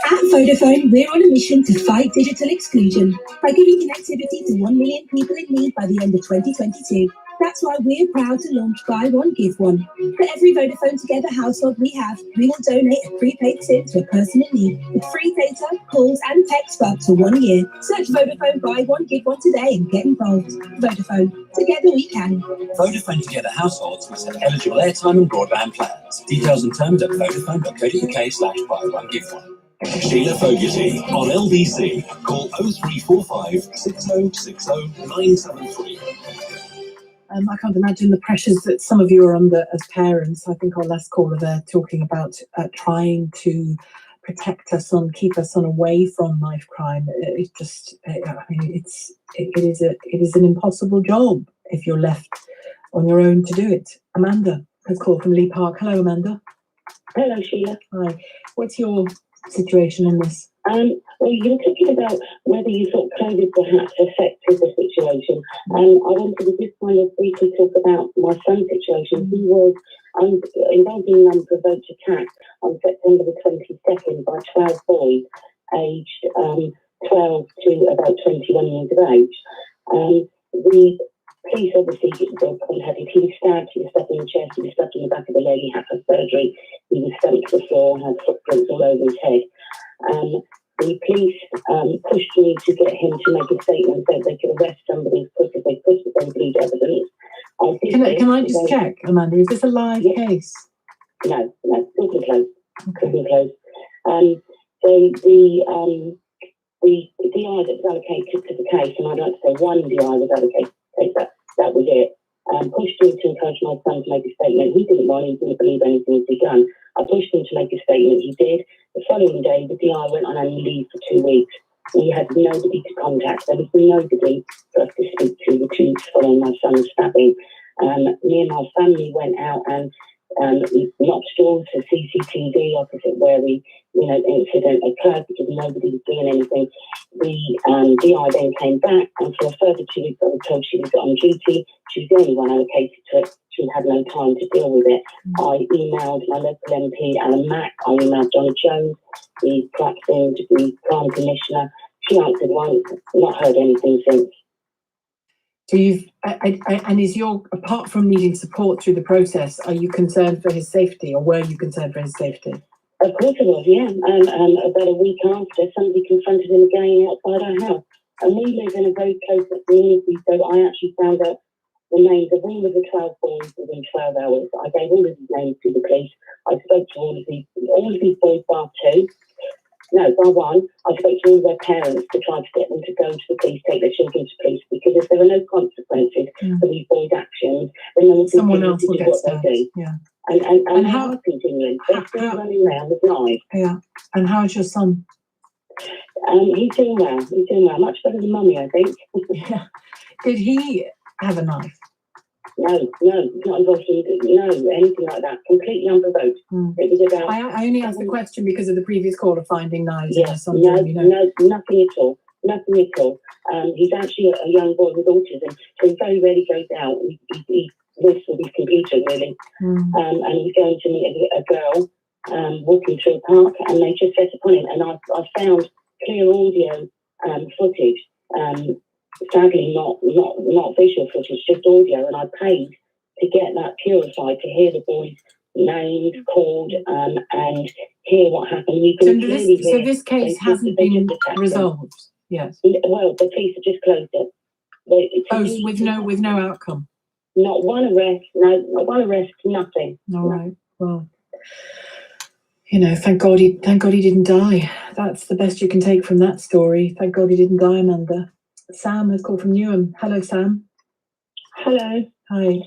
At Vodafone, we're on a mission to fight digital exclusion by giving connectivity to 1 million people in need by the end of 2022. That's why we're proud to launch Buy One, Give One. For every Vodafone Together household we have, we will donate a prepaid SIM to a person in need with free data, calls and text for up to 1 year. Search Vodafone Buy One, Give One today and get involved. Vodafone, together we can. Vodafone Together households must have eligible airtime and broadband plans. Details and terms at vodafone.co.uk/buy1give1. Sheila Fogarty on LBC. Call 0345 6060 973. I can't imagine the pressures that some of you are under as parents. I think our last caller there talking about trying to protect our son, keep our son away from knife crime. It is an impossible job if you're left on your own to do it. Amanda has called from Lee Park. Hello, Amanda. Hello, Sheila. Hi. What's your situation on this? Well, you were talking about whether you thought COVID perhaps affected the situation. I wanted to just kind of briefly talk about my son's situation. He was involved in an unprovoked attack on September the 22nd by 12 boys aged 12 to about 21 years of age. The police obviously were contacted. He was stabbed in the chest, he was stabbed in the back of the leg, he had had surgery, he was dumped to the floor, had footprints all over his head. The police pushed me to get him to make a statement that they could arrest somebody as quick as they could if they believed evidence. Can I just check, Amanda, is this a live case? No, talking close. Talking close. So the DI that was allocated to the case, and I'd like to say one DI was allocated to the case, that was it, pushed him to encourage my son to make a statement. He didn't want, he didn't believe anything had been done. I pushed him to make a statement, he did. The following day, the DI went on annual leave for 2 weeks. We had nobody to contact. There was nobody for us to speak to, which is following my son's stabbing. Me and my family went out and knocked doors to CCTV opposite where the incident occurred because nobody was doing anything. The DI then came back, and for a further 2 weeks I was told she was on duty. She was the only one allocated to it. She had no time to deal with it. I emailed my local MP, Alan Mack. I emailed Donna Jones, the Crime Commissioner. She answered once, not heard anything since. So and is apart from needing support through the process, are you concerned for his safety, or were you concerned for his safety? Of course I was, yeah. About a week after, somebody confronted him again outside our house. And we live in a very close community, so I actually found out the names of all of the 12 boys within 12 hours. I gave all of these names to the police. I spoke to all of these boys bar one. I spoke to all their parents to try to get them to go to the police, take their children to police, because if there are no consequences for these boys' actions, then they will someone else will do get what stabbed. they do. Yeah. And how are continuing? They're still running around with knives. Yeah. And how's your son? He's doing well. He's doing well. Much better than mummy, I think. Yeah. Did he have a knife? No, he's not involved in anything like that. Completely unprovoked. It was about. I only asked the question because of the previous call of finding knives. Yeah, no, nothing at all. Nothing at all. He's actually a young boy with autism, so he very rarely goes out. He lives with his computer, really. And he's going to meet a girl walking through a park, and they just set upon him. And I found clear audio footage. Sadly, not visual footage, just audio, and I paid to get that purified, to hear the boys' names called and hear what happened. You can so this case hasn't been resolved. Yes. Well, the police have just closed it. With no outcome. Not one arrest. No, not one arrest. Nothing. All right. Well, thank God he didn't die. That's the best you can take from that story. Thank God he didn't die, Amanda. Sam has called from Newham. Hello, Sam. Hello. Hi.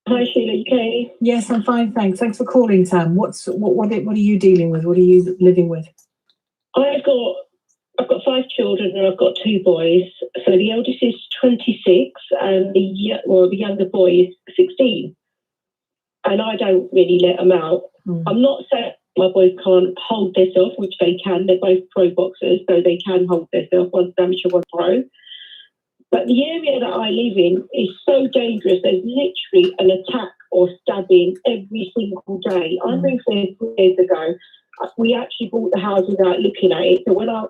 Hi, Sheila. Okay. Yes, I'm fine, thanks. Thanks for calling, Sam. What are you dealing with? What are you living with? I've got 5 children and I've got 2 boys. So the eldest is 26 and the younger boy is 16. And I don't really let them out. I'm not saying my boys can't hold themselves, which they can. They're both pro boxers, so they can hold themselves. One's amateur, one's pro. But the area that I live in is so dangerous. There's literally an attack or stabbing every single day. I moved there 3 years ago. We actually bought the house without looking at it. So when I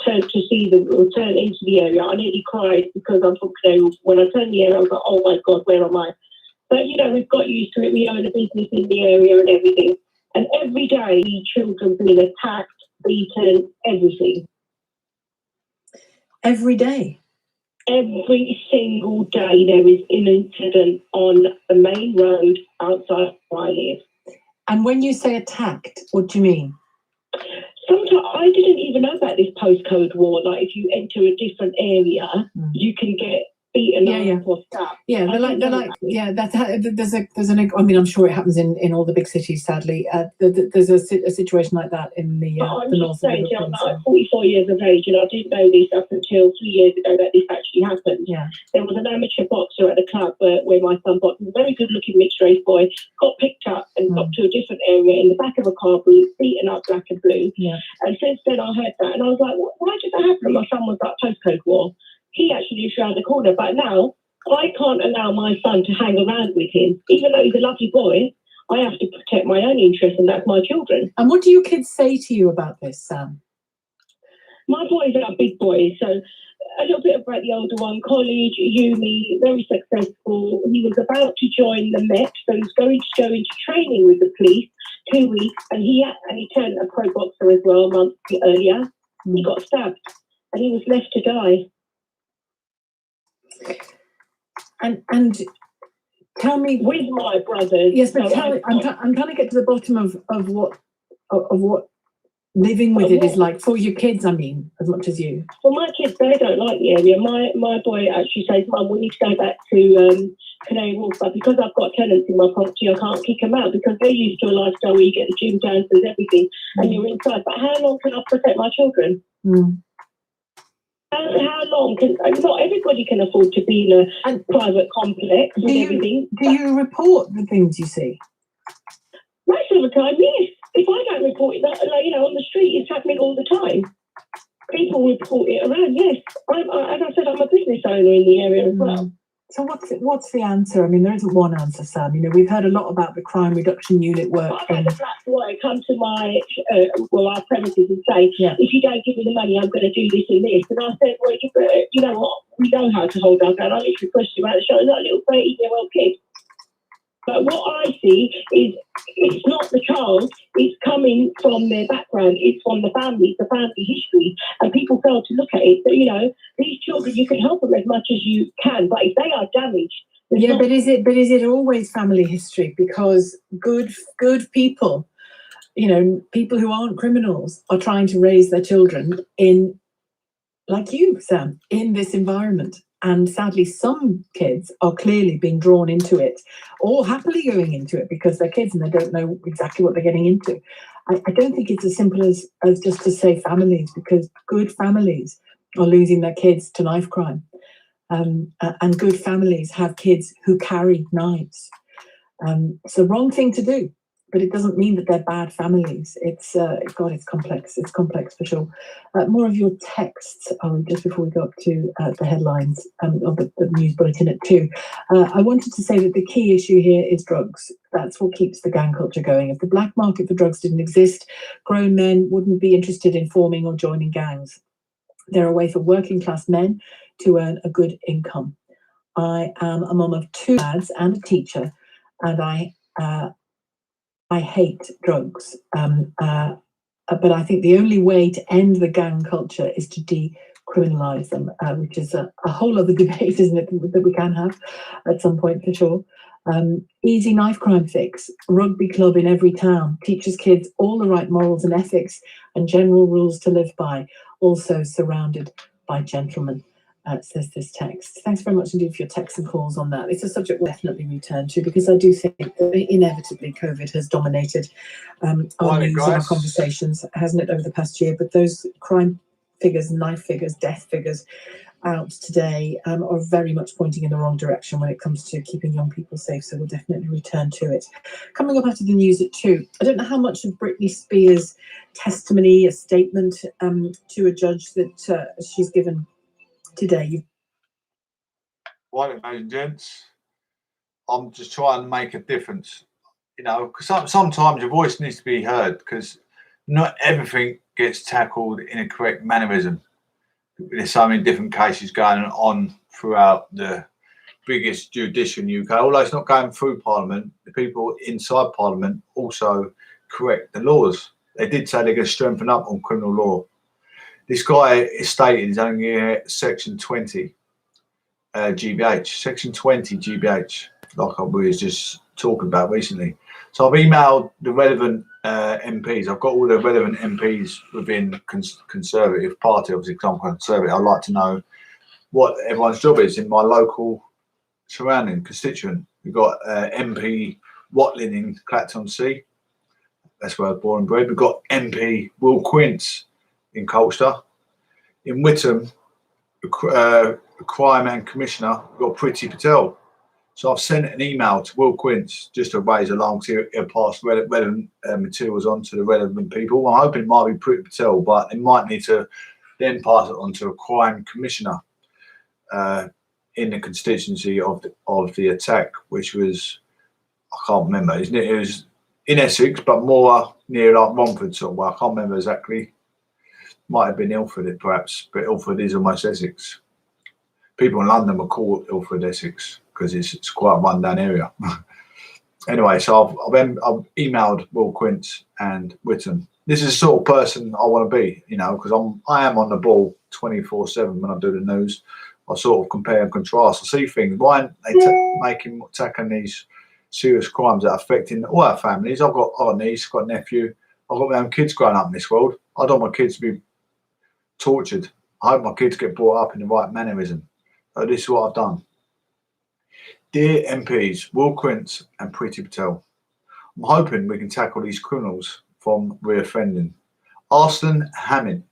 turned to see turn into the area, I nearly cried because I'm from when I turned the area, I was like, oh my God, where am I? But, we've got used to it. We own a business in the area and everything. And every day, children being attacked, beaten, everything. Every day? Every single day there is an incident on the main road outside where I live. And when you say attacked, what do you mean? Sometimes I didn't even know about this postcode war. Like if you enter a different area, you can get beaten up or stabbed. Yeah, I'm sure it happens in all the big cities, sadly. There's a situation like that in the north of Liverpool. I'm 44 years of age and I didn't know this up until 3 years ago that this actually happened. Yeah. There was an amateur boxer at the club where my son boxed. A very good looking mixed race boy, got picked up and got to a different area in the back of a car, beaten up black and blue. Yeah. And since then I heard that and I was like, why did that happen? And my son was like, postcode war. He actually lives around the corner, but now I can't allow my son to hang around with him. Even though he's a lovely boy, I have to protect my own interests, and that's my children. And what do your kids say to you about this, Sam? My boys are big boys, so a little bit about the older one, college, uni, very successful. He was about to join the Met, so he was going to go into training with the police 2 weeks, and he turned a pro boxer as well a month earlier. He got stabbed, and he was left to die. And tell me, with my brothers. Yes, but tell me, I'm trying to get to the bottom of what living with it is like for your kids. I mean, as much as you. Well, my kids, they don't like the area. My boy actually says, "Mum, we need to go back to Canary Wharf," but because I've got tenants in my property, I can't kick them out because they're used to a lifestyle where you get the gym downstairs, everything, and you're inside. But how long can I protect my children? How long can? Not everybody can afford to be in a private complex with everything. Do you report the things you see? Most of the time, yes. If I don't report it, on the street, it's happening all the time. People report it around. Yes, as I said, I'm a business owner in the area as well. So what's the answer? I mean, there isn't one answer, Sam. You know, we've heard a lot about the crime reduction unit work. I've had a black boy come to my our premises and say, "If you don't give me the money, I'm going to do this and this." And I said, "Well, you know what? We know how to hold our ground." I literally pushed him out of the show. He's like a little 13-year-old kid. But what I see is it's not the child, it's coming from their background, it's from the family history, and people fail to look at it. But, these children, you can help them as much as you can, but if they are damaged... But is it always family history? Because good people, people who aren't criminals are trying to raise their children in, like you, Sam, in this environment. And sadly, some kids are clearly being drawn into it or happily going into it because they're kids and they don't know exactly what they're getting into. I don't think it's as simple as just to say families, because good families are losing their kids to knife crime. And good families have kids who carry knives. It's the wrong thing to do, but it doesn't mean that they're bad families. It's complex. It's complex for sure. More of your texts, just before we go up to the headlines of the news bulletin at 2. I wanted to say that the key issue here is drugs. That's what keeps the gang culture going. If the black market for drugs didn't exist, grown men wouldn't be interested in forming or joining gangs. They're a way for working class men to earn a good income. I am a mum of 2 lads and a teacher, and I hate drugs, but I think the only way to end the gang culture is to decriminalise them, which is a whole other debate, isn't it, that we can have at some point for sure. Easy knife crime fix, rugby club in every town, teaches kids all the right morals and ethics and general rules to live by, also surrounded by gentlemen. Says this text. Thanks very much indeed for your texts and calls on that. It's a subject we'll definitely return to because I do think that inevitably COVID has dominated our news and our conversations, hasn't it, over the past year? But those crime figures, knife figures, death figures out today are very much pointing in the wrong direction when it comes to keeping young people safe. So we'll definitely return to it. Coming up after the news at 2. I don't know how much of Britney Spears' testimony, a statement to a judge that she's given today. Right, ladies and gents, I'm just trying to make a difference, because sometimes your voice needs to be heard, because not everything gets tackled in a correct mannerism. There's so many different cases going on throughout the biggest judiciary in the UK. Although it's not going through Parliament, the people inside Parliament also correct the laws. They did say they're going to strengthen up on criminal law. This guy is stated he's only section 20 GBH, section 20 GBH, like we was just talking about recently. So I've emailed the relevant MPs. I've got all the relevant MPs within Conservative Party, obviously, because I'm Conservative. I'd like to know what everyone's job is in my local surrounding constituent. We've got MP Watling in Clacton-on-Sea. That's where I was born and bred. We've got MP Will Quince in Colchester. In Witham, crime and commissioner, we've got Priti Patel. So I've sent an email to Will Quince just to raise alarm, to pass relevant materials on to the relevant people. I'm hoping it might be Priti Patel, but they might need to then pass it on to a crime commissioner in the constituency of the attack, which was, I can't remember, isn't it? It was in Essex, but more near like Romford sort of way. I can't remember exactly. Might have been Ilford, perhaps, but Ilford is almost Essex. People in London will call Ilford Essex because it's quite a run-down area. Anyway, so I've emailed Will Quince and Witten. This is the sort of person I want to be, you know, because I am on the ball 24/7 when I do the news. I sort of compare and contrast. I see things. Why aren't they tackling these serious crimes that are affecting all our families? I've got a niece, got a nephew. I've got my own kids growing up in this world. I don't want my kids to be tortured. I hope my kids get brought up in the right mannerism. So this is what I've done. Dear MPs, Will Quince and Priti Patel, I'm hoping we can tackle these criminals from reoffending. Arslan Hamid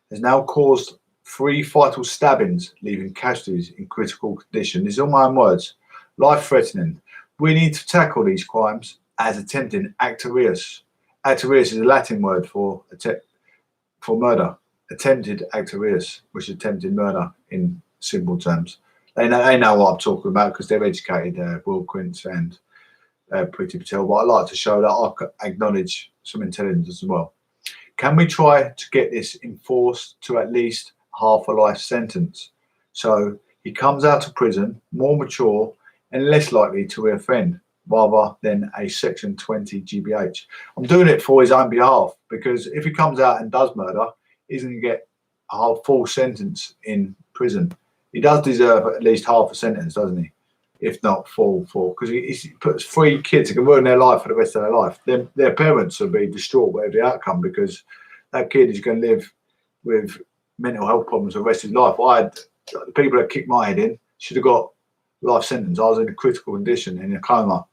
has now caused 3 fatal stabbings, leaving casualties in critical condition. These are my own words. Life-threatening. We need to tackle these crimes as attempted acta reus. Acta reus is a Latin word for murder. Attempted acta reus, which is attempted murder in simple terms. They know what I'm talking about because they're educated, Will Quince and Priti Patel. But I like to show that I acknowledge some intelligence as well. Can we try to get this enforced to at least half a life sentence, so he comes out of prison more mature and less likely to reoffend, rather than a Section 20 GBH? I'm doing it for his own behalf, because if he comes out and does murder, he's going to get a full sentence in prison. He does deserve at least half a sentence, doesn't he? If not full, because he puts 3 kids who can ruin their life for the rest of their life. Their parents will be distraught whatever the outcome, because that kid is going to live with mental health problems for the rest of his life. The people that kicked my head in should have got life sentence. I was in a critical condition, in a coma.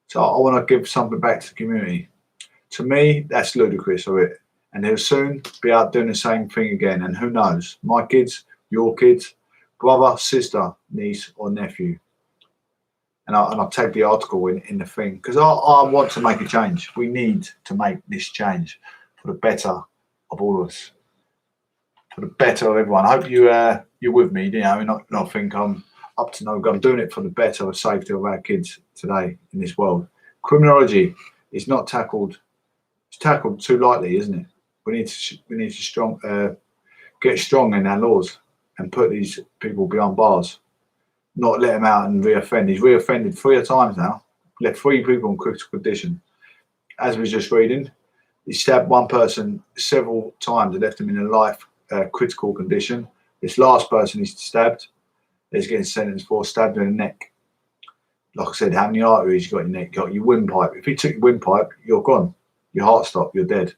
So I want to give something back to the community. To me, that's ludicrous of it. And they'll soon be out doing the same thing again. And who knows, my kids, your kids, brother, sister, niece or nephew. And I'll take the article in the thing, because I want to make a change. We need to make this change for the better of all of us, for the better of everyone. I hope you're with me, you know, not think I'm up to no good. I'm doing it for the better of safety of our kids today in this world. Criminology is not tackled. It's tackled too lightly, isn't it? We need to get strong in our laws and put these people behind bars. Not let him out and reoffend. He's reoffended 3 times now. Left 3 people in critical condition. As we was just reading, he stabbed one person several times and left him in a life critical condition. This last person he's stabbed is getting sentenced for stabbed in the neck. Like I said, how many arteries you got in your neck? You got your windpipe. If he took your windpipe, you're gone. Your heart stopped, you're dead.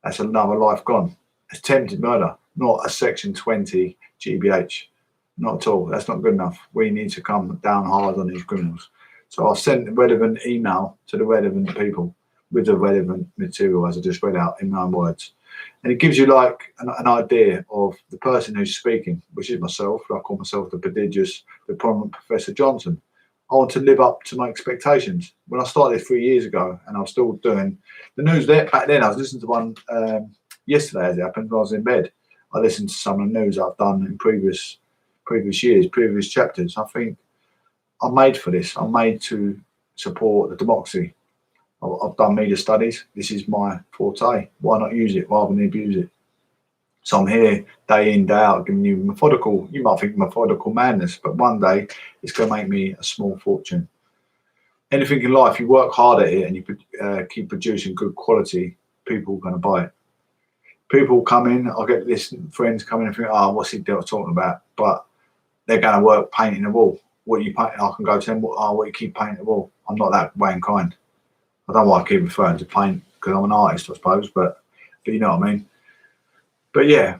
That's another life gone. Attempted murder, not a Section 20 GBH. Not at all. That's not good enough. We need to come down hard on these criminals. So I've sent the relevant email to the relevant people with the relevant material, as I just read out in my own words. And it gives you like an idea of the person who's speaking, which is myself. I call myself the prodigious, the prominent Professor Johnson. I want to live up to my expectations. When I started 3 years ago, and I was still doing the news there, back then I was listening to one yesterday as it happened when I was in bed. I listened to some of the news I've done in previous years, previous chapters. I think I'm made for this. I'm made to support the democracy. I've done media studies. This is my forte. Why not use it rather than abuse it? So I'm here day in, day out, giving you methodical, you might think methodical madness, but one day it's going to make me a small fortune. Anything in life, you work hard at it and you keep producing good quality, people are going to buy it. People come in, I'll get this, friends come in and think, oh, what's he talking about? But they're going to work painting the wall. What you paint, I can go to them, what you keep painting the wall. I'm not that way inclined. I don't know why I keep referring to paint, because I'm an artist, I suppose, but you know what I mean. But yeah,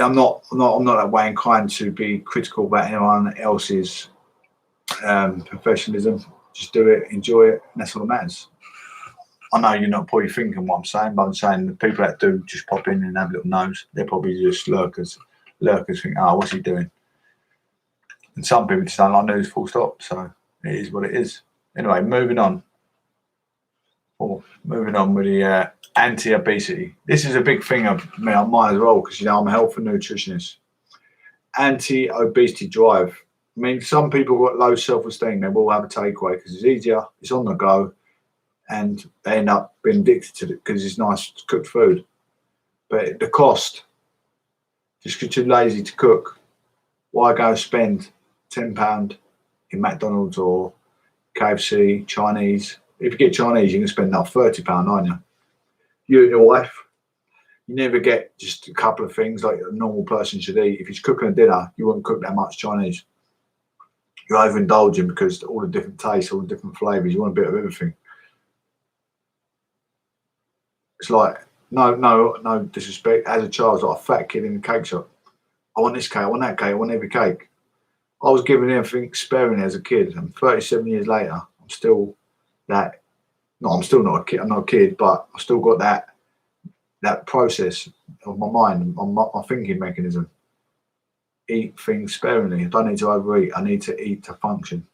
I'm not that way inclined to be critical about anyone else's professionalism. Just do it, enjoy it, and that's all that matters. I know you're not probably thinking what I'm saying, but I'm saying the people that do just pop in and have a little nose, they're probably just lurkers. Lurkers think, oh, what's he doing? And some people just don't like news, full stop. So it is what it is. Anyway, moving on. Moving on with the anti-obesity. This is a big thing of me on mine as well, because, you know, I'm a health and nutritionist. Anti-obesity drive. I mean, some people got low self-esteem. They will have a takeaway because it's easier, it's on the go, and they end up being addicted to it because it's nice cooked food. But the cost, just because you're lazy to cook, why go spend £10 in McDonald's or KFC, Chinese? If you get Chinese, you can spend now £30, aren't you? You and your wife, you never get just a couple of things like a normal person should eat. If you're cooking a dinner, you wouldn't cook that much Chinese. You're overindulging because all the different tastes, all the different flavours, you want a bit of everything. It's like, no disrespect. As a child, I was like a fat kid in the cake shop. I want this cake, I want that cake, I want every cake. I was given everything sparingly as a kid, and 37 years later, I'm still that. No, I'm still not a kid. I'm not a kid, but I've still got that process of my mind, my thinking mechanism. Eat things sparingly. I don't need to overeat. I need to eat to function.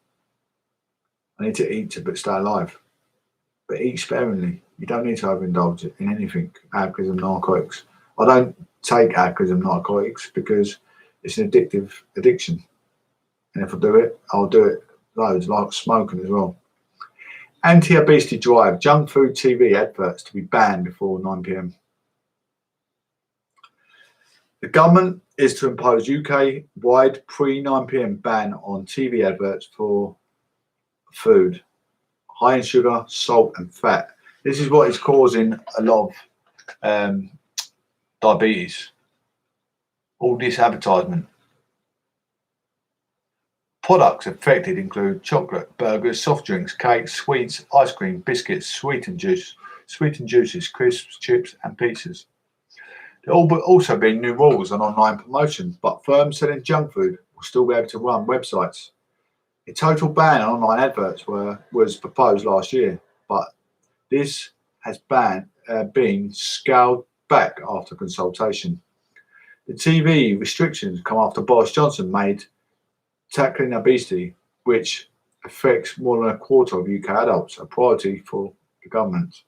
I need to eat to stay alive. But eat sparingly. You don't need to overindulge in anything. Alcoholism, narcotics. I don't take alcoholism, narcotics because it's an addiction. And if I do it, I'll do it loads, like smoking as well. Anti-obesity drive, junk food TV adverts to be banned before 9 p.m. The government is to impose UK-wide pre-9 p.m. ban on TV adverts for food high in sugar, salt and fat. This is what is causing a lot of diabetes. All this advertisement. Products affected include chocolate, burgers, soft drinks, cakes, sweets, ice cream, biscuits, sweetened juices, crisps, chips and pizzas. There will also be new rules on online promotion, but firms selling junk food will still be able to run websites. A total ban on online adverts was proposed last year, but this has been scaled back after consultation. The TV restrictions come after Boris Johnson made tackling obesity, which affects more than a quarter of UK adults, a priority for the government.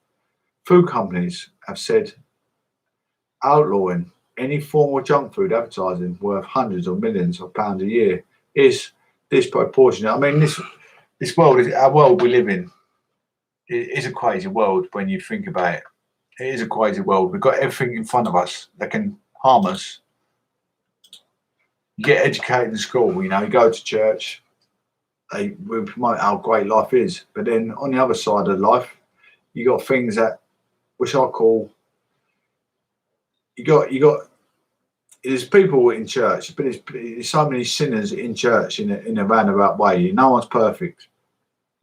Food companies have said outlawing any form of junk food advertising worth hundreds of millions of pounds a year is disproportionate. I mean, this world is our world we live in. It is a crazy world when you think about it. It is a crazy world. We've got everything in front of us that can harm us. You get educated in school, you go to church, we promote how great life is. But then on the other side of life, you got things that, which I call, there's people in church, but there's so many sinners in church in a roundabout way. No one's perfect.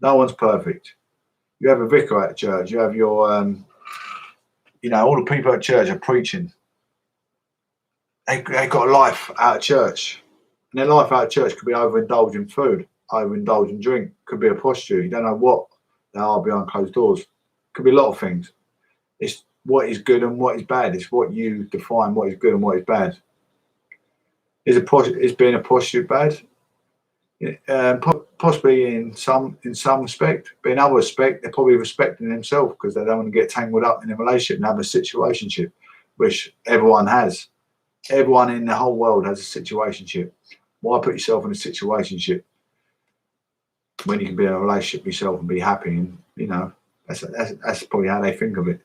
No one's perfect. You have a vicar at church, you have your, all the people at church are preaching. They got a life out of church. And their life out of church could be overindulging food, overindulging drink, could be a prostitute. You don't know what they are behind closed doors. Could be a lot of things. It's what is good and what is bad. It's what you define what is good and what is bad. Is being a prostitute bad? Possibly in some respect, but in other respect, they're probably respecting themselves because they don't want to get tangled up in a relationship and have a situationship, which everyone has. Everyone in the whole world has a situationship. Why put yourself in a situationship when you can be in a relationship with yourself and be happy? And that's probably how they think of it.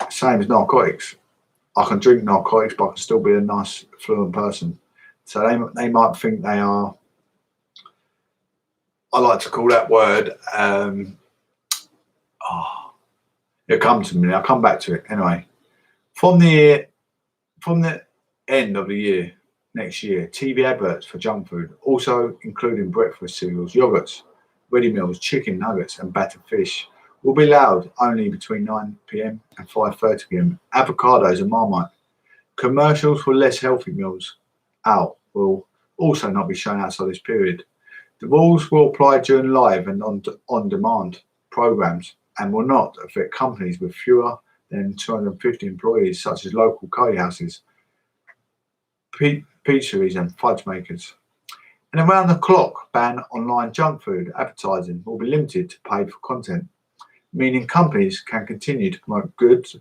Same as narcotics. I can drink narcotics, but I can still be a nice, fluent person. So they might think they are. I like to call that word. It'll come to me. I'll come back to it anyway. From the end of the year, next year, TV adverts for junk food, also including breakfast cereals, yogurts, ready meals, chicken nuggets, and battered fish, will be allowed only between 9 p.m. and 5:30 p.m. Avocados and Marmite. Commercials for less healthy meals out will also not be shown outside this period. The rules will apply during live and on-demand programs and will not affect companies with fewer than 250 employees, such as local curry houses, pizzeries and fudge makers. An around-the-clock ban on online junk food advertising will be limited to paid for content, meaning companies can continue to promote goods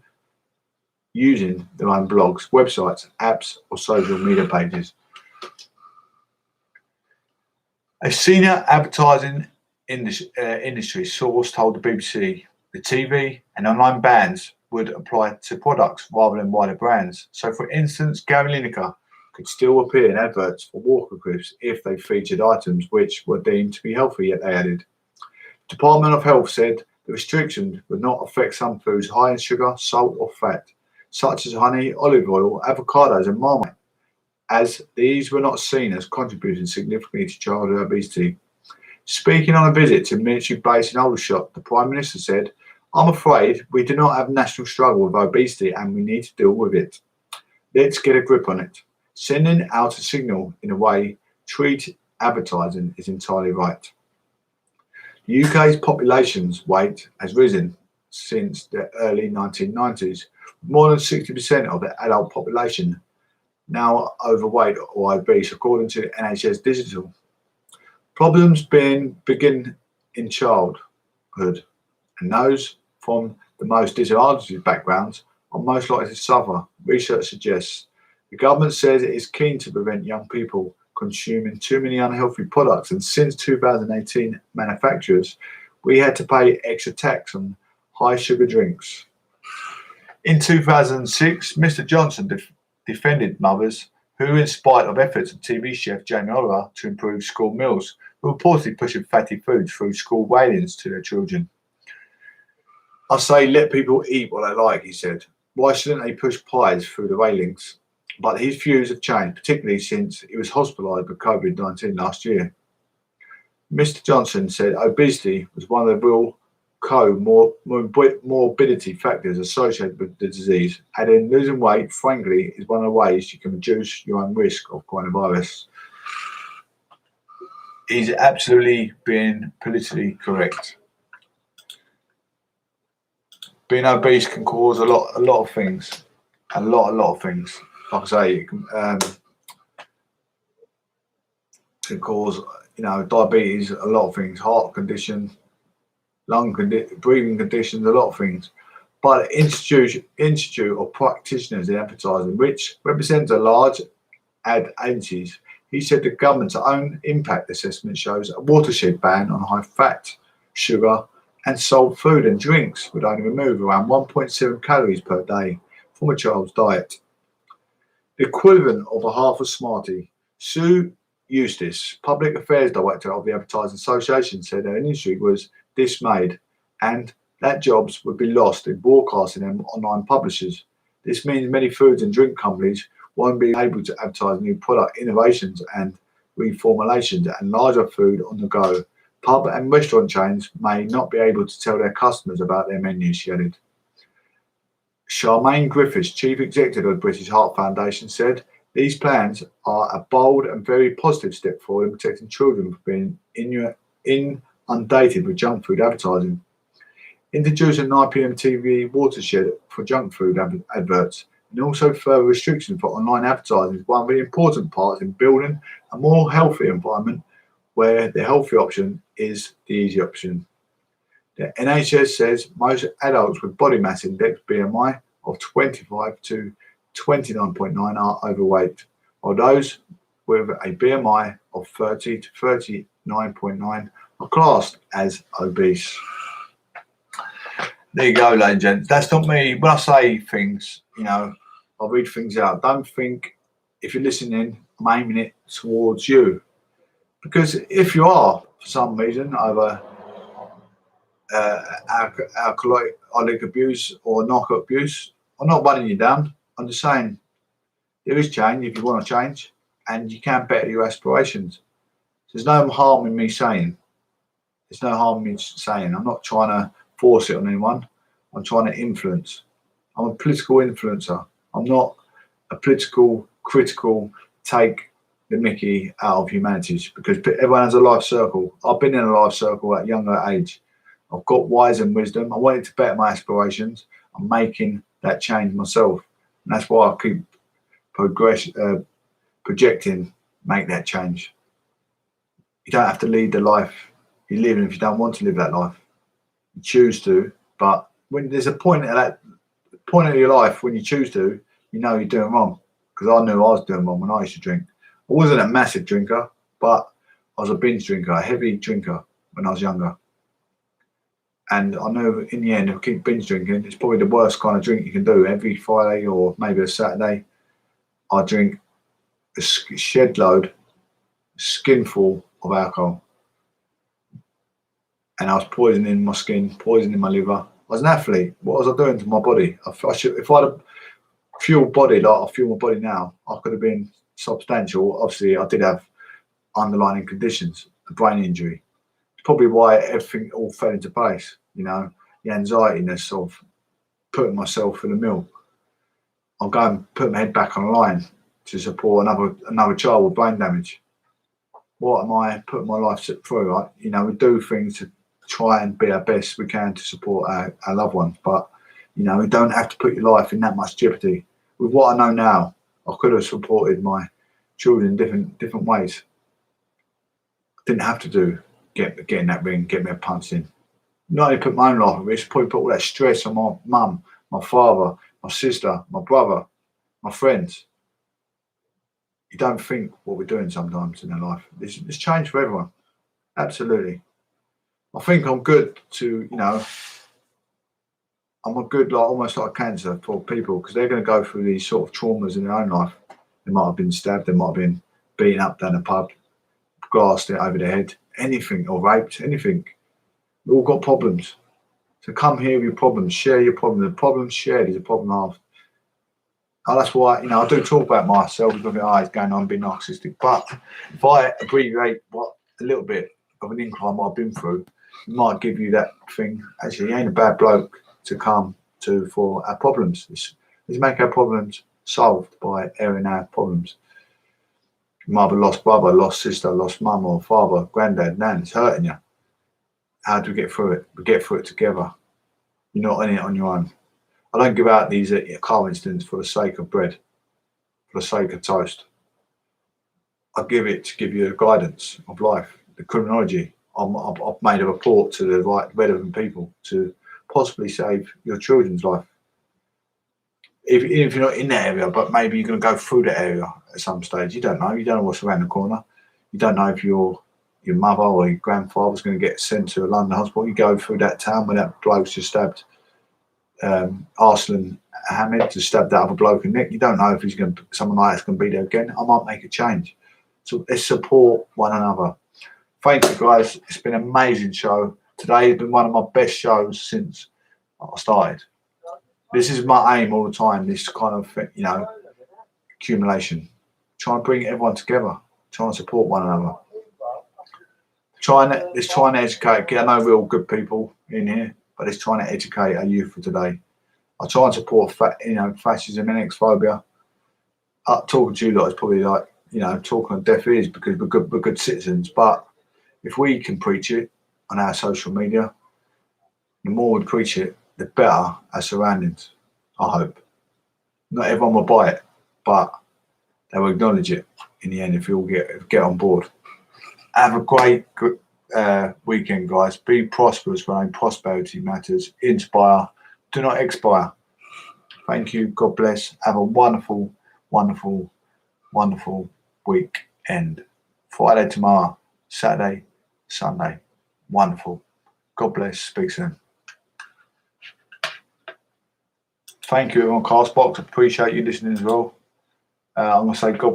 using their own blogs, websites, apps or social media pages. A senior advertising industry source told the BBC the TV and online bans would apply to products rather than wider brands. So, for instance, Gary Lineker could still appear in adverts for Walker Crisps if they featured items which were deemed to be healthy, yet they added. The Department of Health said the restriction would not affect some foods high in sugar, salt or fat, such as honey, olive oil, avocados and marmite, as these were not seen as contributing significantly to childhood obesity. Speaking on a visit to a military base in Aldershot, the Prime Minister said, "I'm afraid we do not have a national struggle with obesity and we need to deal with it. Let's get a grip on it." Sending out a signal in a way treat advertising is entirely right. The UK's population's weight has risen since the early 1990s, with more than 60% of the adult population now overweight or obese, according to NHS Digital. Problems begin in childhood, and those from the most disadvantaged backgrounds are most likely to suffer, research suggests. The government says it is keen to prevent young people consuming too many unhealthy products, and since 2018, manufacturers, we had to pay extra tax on high sugar drinks. In 2006, Mr. Johnson defended mothers who, in spite of efforts of TV chef Jamie Oliver to improve school meals, were reportedly pushing fatty foods through school railings to their children. "I say let people eat what they like," he said. "Why shouldn't they push pies through the railings?" But his views have changed, particularly since he was hospitalised with COVID-19 last year. Mr. Johnson said obesity was one of the real morbidity factors associated with the disease, adding losing weight, frankly, is one of the ways you can reduce your own risk of coronavirus. He's absolutely being politically correct. Being obese can cause a lot of things. A lot of things. Like I say, it can cause, diabetes, a lot of things, heart condition, lung condition, breathing conditions, a lot of things. But the Institute of Practitioners in Advertising, which represents a large ad agencies, he said the government's own impact assessment shows a watershed ban on high fat, sugar and salt food and drinks would only remove around 1.7 calories per day from a child's diet. The equivalent of a half a Smartie. Sue Eustace, Public Affairs Director of the Advertising Association, said her industry was dismayed and that jobs would be lost in broadcasting and online publishers. This means many foods and drink companies won't be able to advertise new product innovations and reformulations, and larger food on the go. Pub and restaurant chains may not be able to tell their customers about their menus, she added. Charmaine Griffiths, Chief Executive of the British Heart Foundation, said these plans are a bold and very positive step forward in protecting children from being inundated with junk food advertising. Introducing 9 p.m. TV watershed for junk food adverts, and also further restriction for online advertising is one of the important parts in building a more healthy environment where the healthy option is the easy option. The NHS says most adults with body mass index BMI of 25 to 29.9 are overweight, while those with a BMI of 30 to 39.9 are classed as obese. There you go, ladies and gents. That's not me. When I say things, I read things out. Don't think, if you're listening, I'm aiming it towards you. Because if you are, for some reason, either alcoholic abuse or narco abuse, I'm not running you down. I'm just saying there is change if you want to change, and you can better your aspirations. There's no harm in me saying. There's no harm in me saying. I'm not trying to force it on anyone. I'm trying to influence. I'm a political influencer. I'm not a political critical take the mickey out of humanities, because everyone has a life circle. I've been in a life circle at a younger age. I've got wise and wisdom. I wanted to better my aspirations. I'm making that change myself. And that's why I keep projecting, make that change. You don't have to lead the life you live if you don't want to live that life. You choose to, but when there's a point at that point of your life when you choose to, you're doing wrong. Because I knew I was doing wrong when I used to drink. I wasn't a massive drinker, but I was a binge drinker, a heavy drinker when I was younger. And I know in the end, if I keep binge drinking, it's probably the worst kind of drink you can do. Every Friday or maybe a Saturday, I drink a shed load, skinful of alcohol. And I was poisoning my skin, poisoning my liver. I was an athlete. What was I doing to my body? If I had a fueled body like I fuel my body now, I could have been substantial. Obviously, I did have underlying conditions, a brain injury. It's probably why everything all fell into place, you know, the anxietiness of putting myself in the mill. I'll go and put my head back on the line to support another child with brain damage. What am I putting my life through, right? You know, we do things to try and be our best we can to support our loved ones, but, you know, we don't have to put your life in that much jeopardy. With what I know now, I could have supported my children in different ways. Didn't have to get in that ring, get me a punch in. Not only put my own life at risk, probably put all that stress on my mum, my father, my sister, my brother, my friends. You don't think what we're doing sometimes in our life. It's changed for everyone. Absolutely. I think I'm good to, you know, I'm a good, like almost like cancer for people, because they're going to go through these sort of traumas in their own life. They might have been stabbed, they might have been beaten up down a pub, glassed it over their head, anything, or raped, anything. We've all got problems. So come here with your problems, share your problems. The problem shared is a problem half. Oh, that's why, you know, I do talk about myself, looking at it's going on being narcissistic. But if I abbreviate a little bit of an incline what I've been through, it might give you that thing. Actually, he ain't a bad bloke to come to for our problems. Let's make our problems solved by airing our problems. You might have lost brother, lost sister, lost mum or father, granddad, nan, it's hurting you. How do we get through it? We get through it together. You're not in it on your own. I don't give out these car incidents for the sake of bread, for the sake of toast. I give it to give you the guidance of life, the criminology. I've made a report to the right relevant people to possibly save your children's life. Even if you're not in that area, but maybe you're going to go through that area at some stage. You don't know. You don't know what's around the corner. You don't know if your mother or your grandfather's going to get sent to a London hospital. You go through that town where that bloke's just stabbed Arslan Hamid, to stab that other bloke in the neck. You don't know if someone like that's going to be there again. I might make a change. So let's support one another. Thank you, guys. It's been an amazing show. Today has been one of my best shows since I started. This is my aim all the time, this kind of, you know, accumulation. Try and bring everyone together. Try and support one another. Let's try and educate. I know we're all good people in here, but let's try and educate our youth for today. I try and support, fascism and xenophobia. Talking to you lot is probably like, you know, talking on deaf ears because we're good citizens. But if we can preach it on our social media, the more we preach it, the better our surroundings, I hope. Not everyone will buy it, but they will acknowledge it in the end if we all get on board. Have a great weekend, guys. Be prosperous when prosperity matters. Inspire, do not expire. Thank you. God bless. Have a wonderful, wonderful, wonderful weekend. Friday tomorrow, Saturday, Sunday. Wonderful. God bless. Speak soon. Thank you, everyone. Castbox. Appreciate you listening as well. I'm going to say God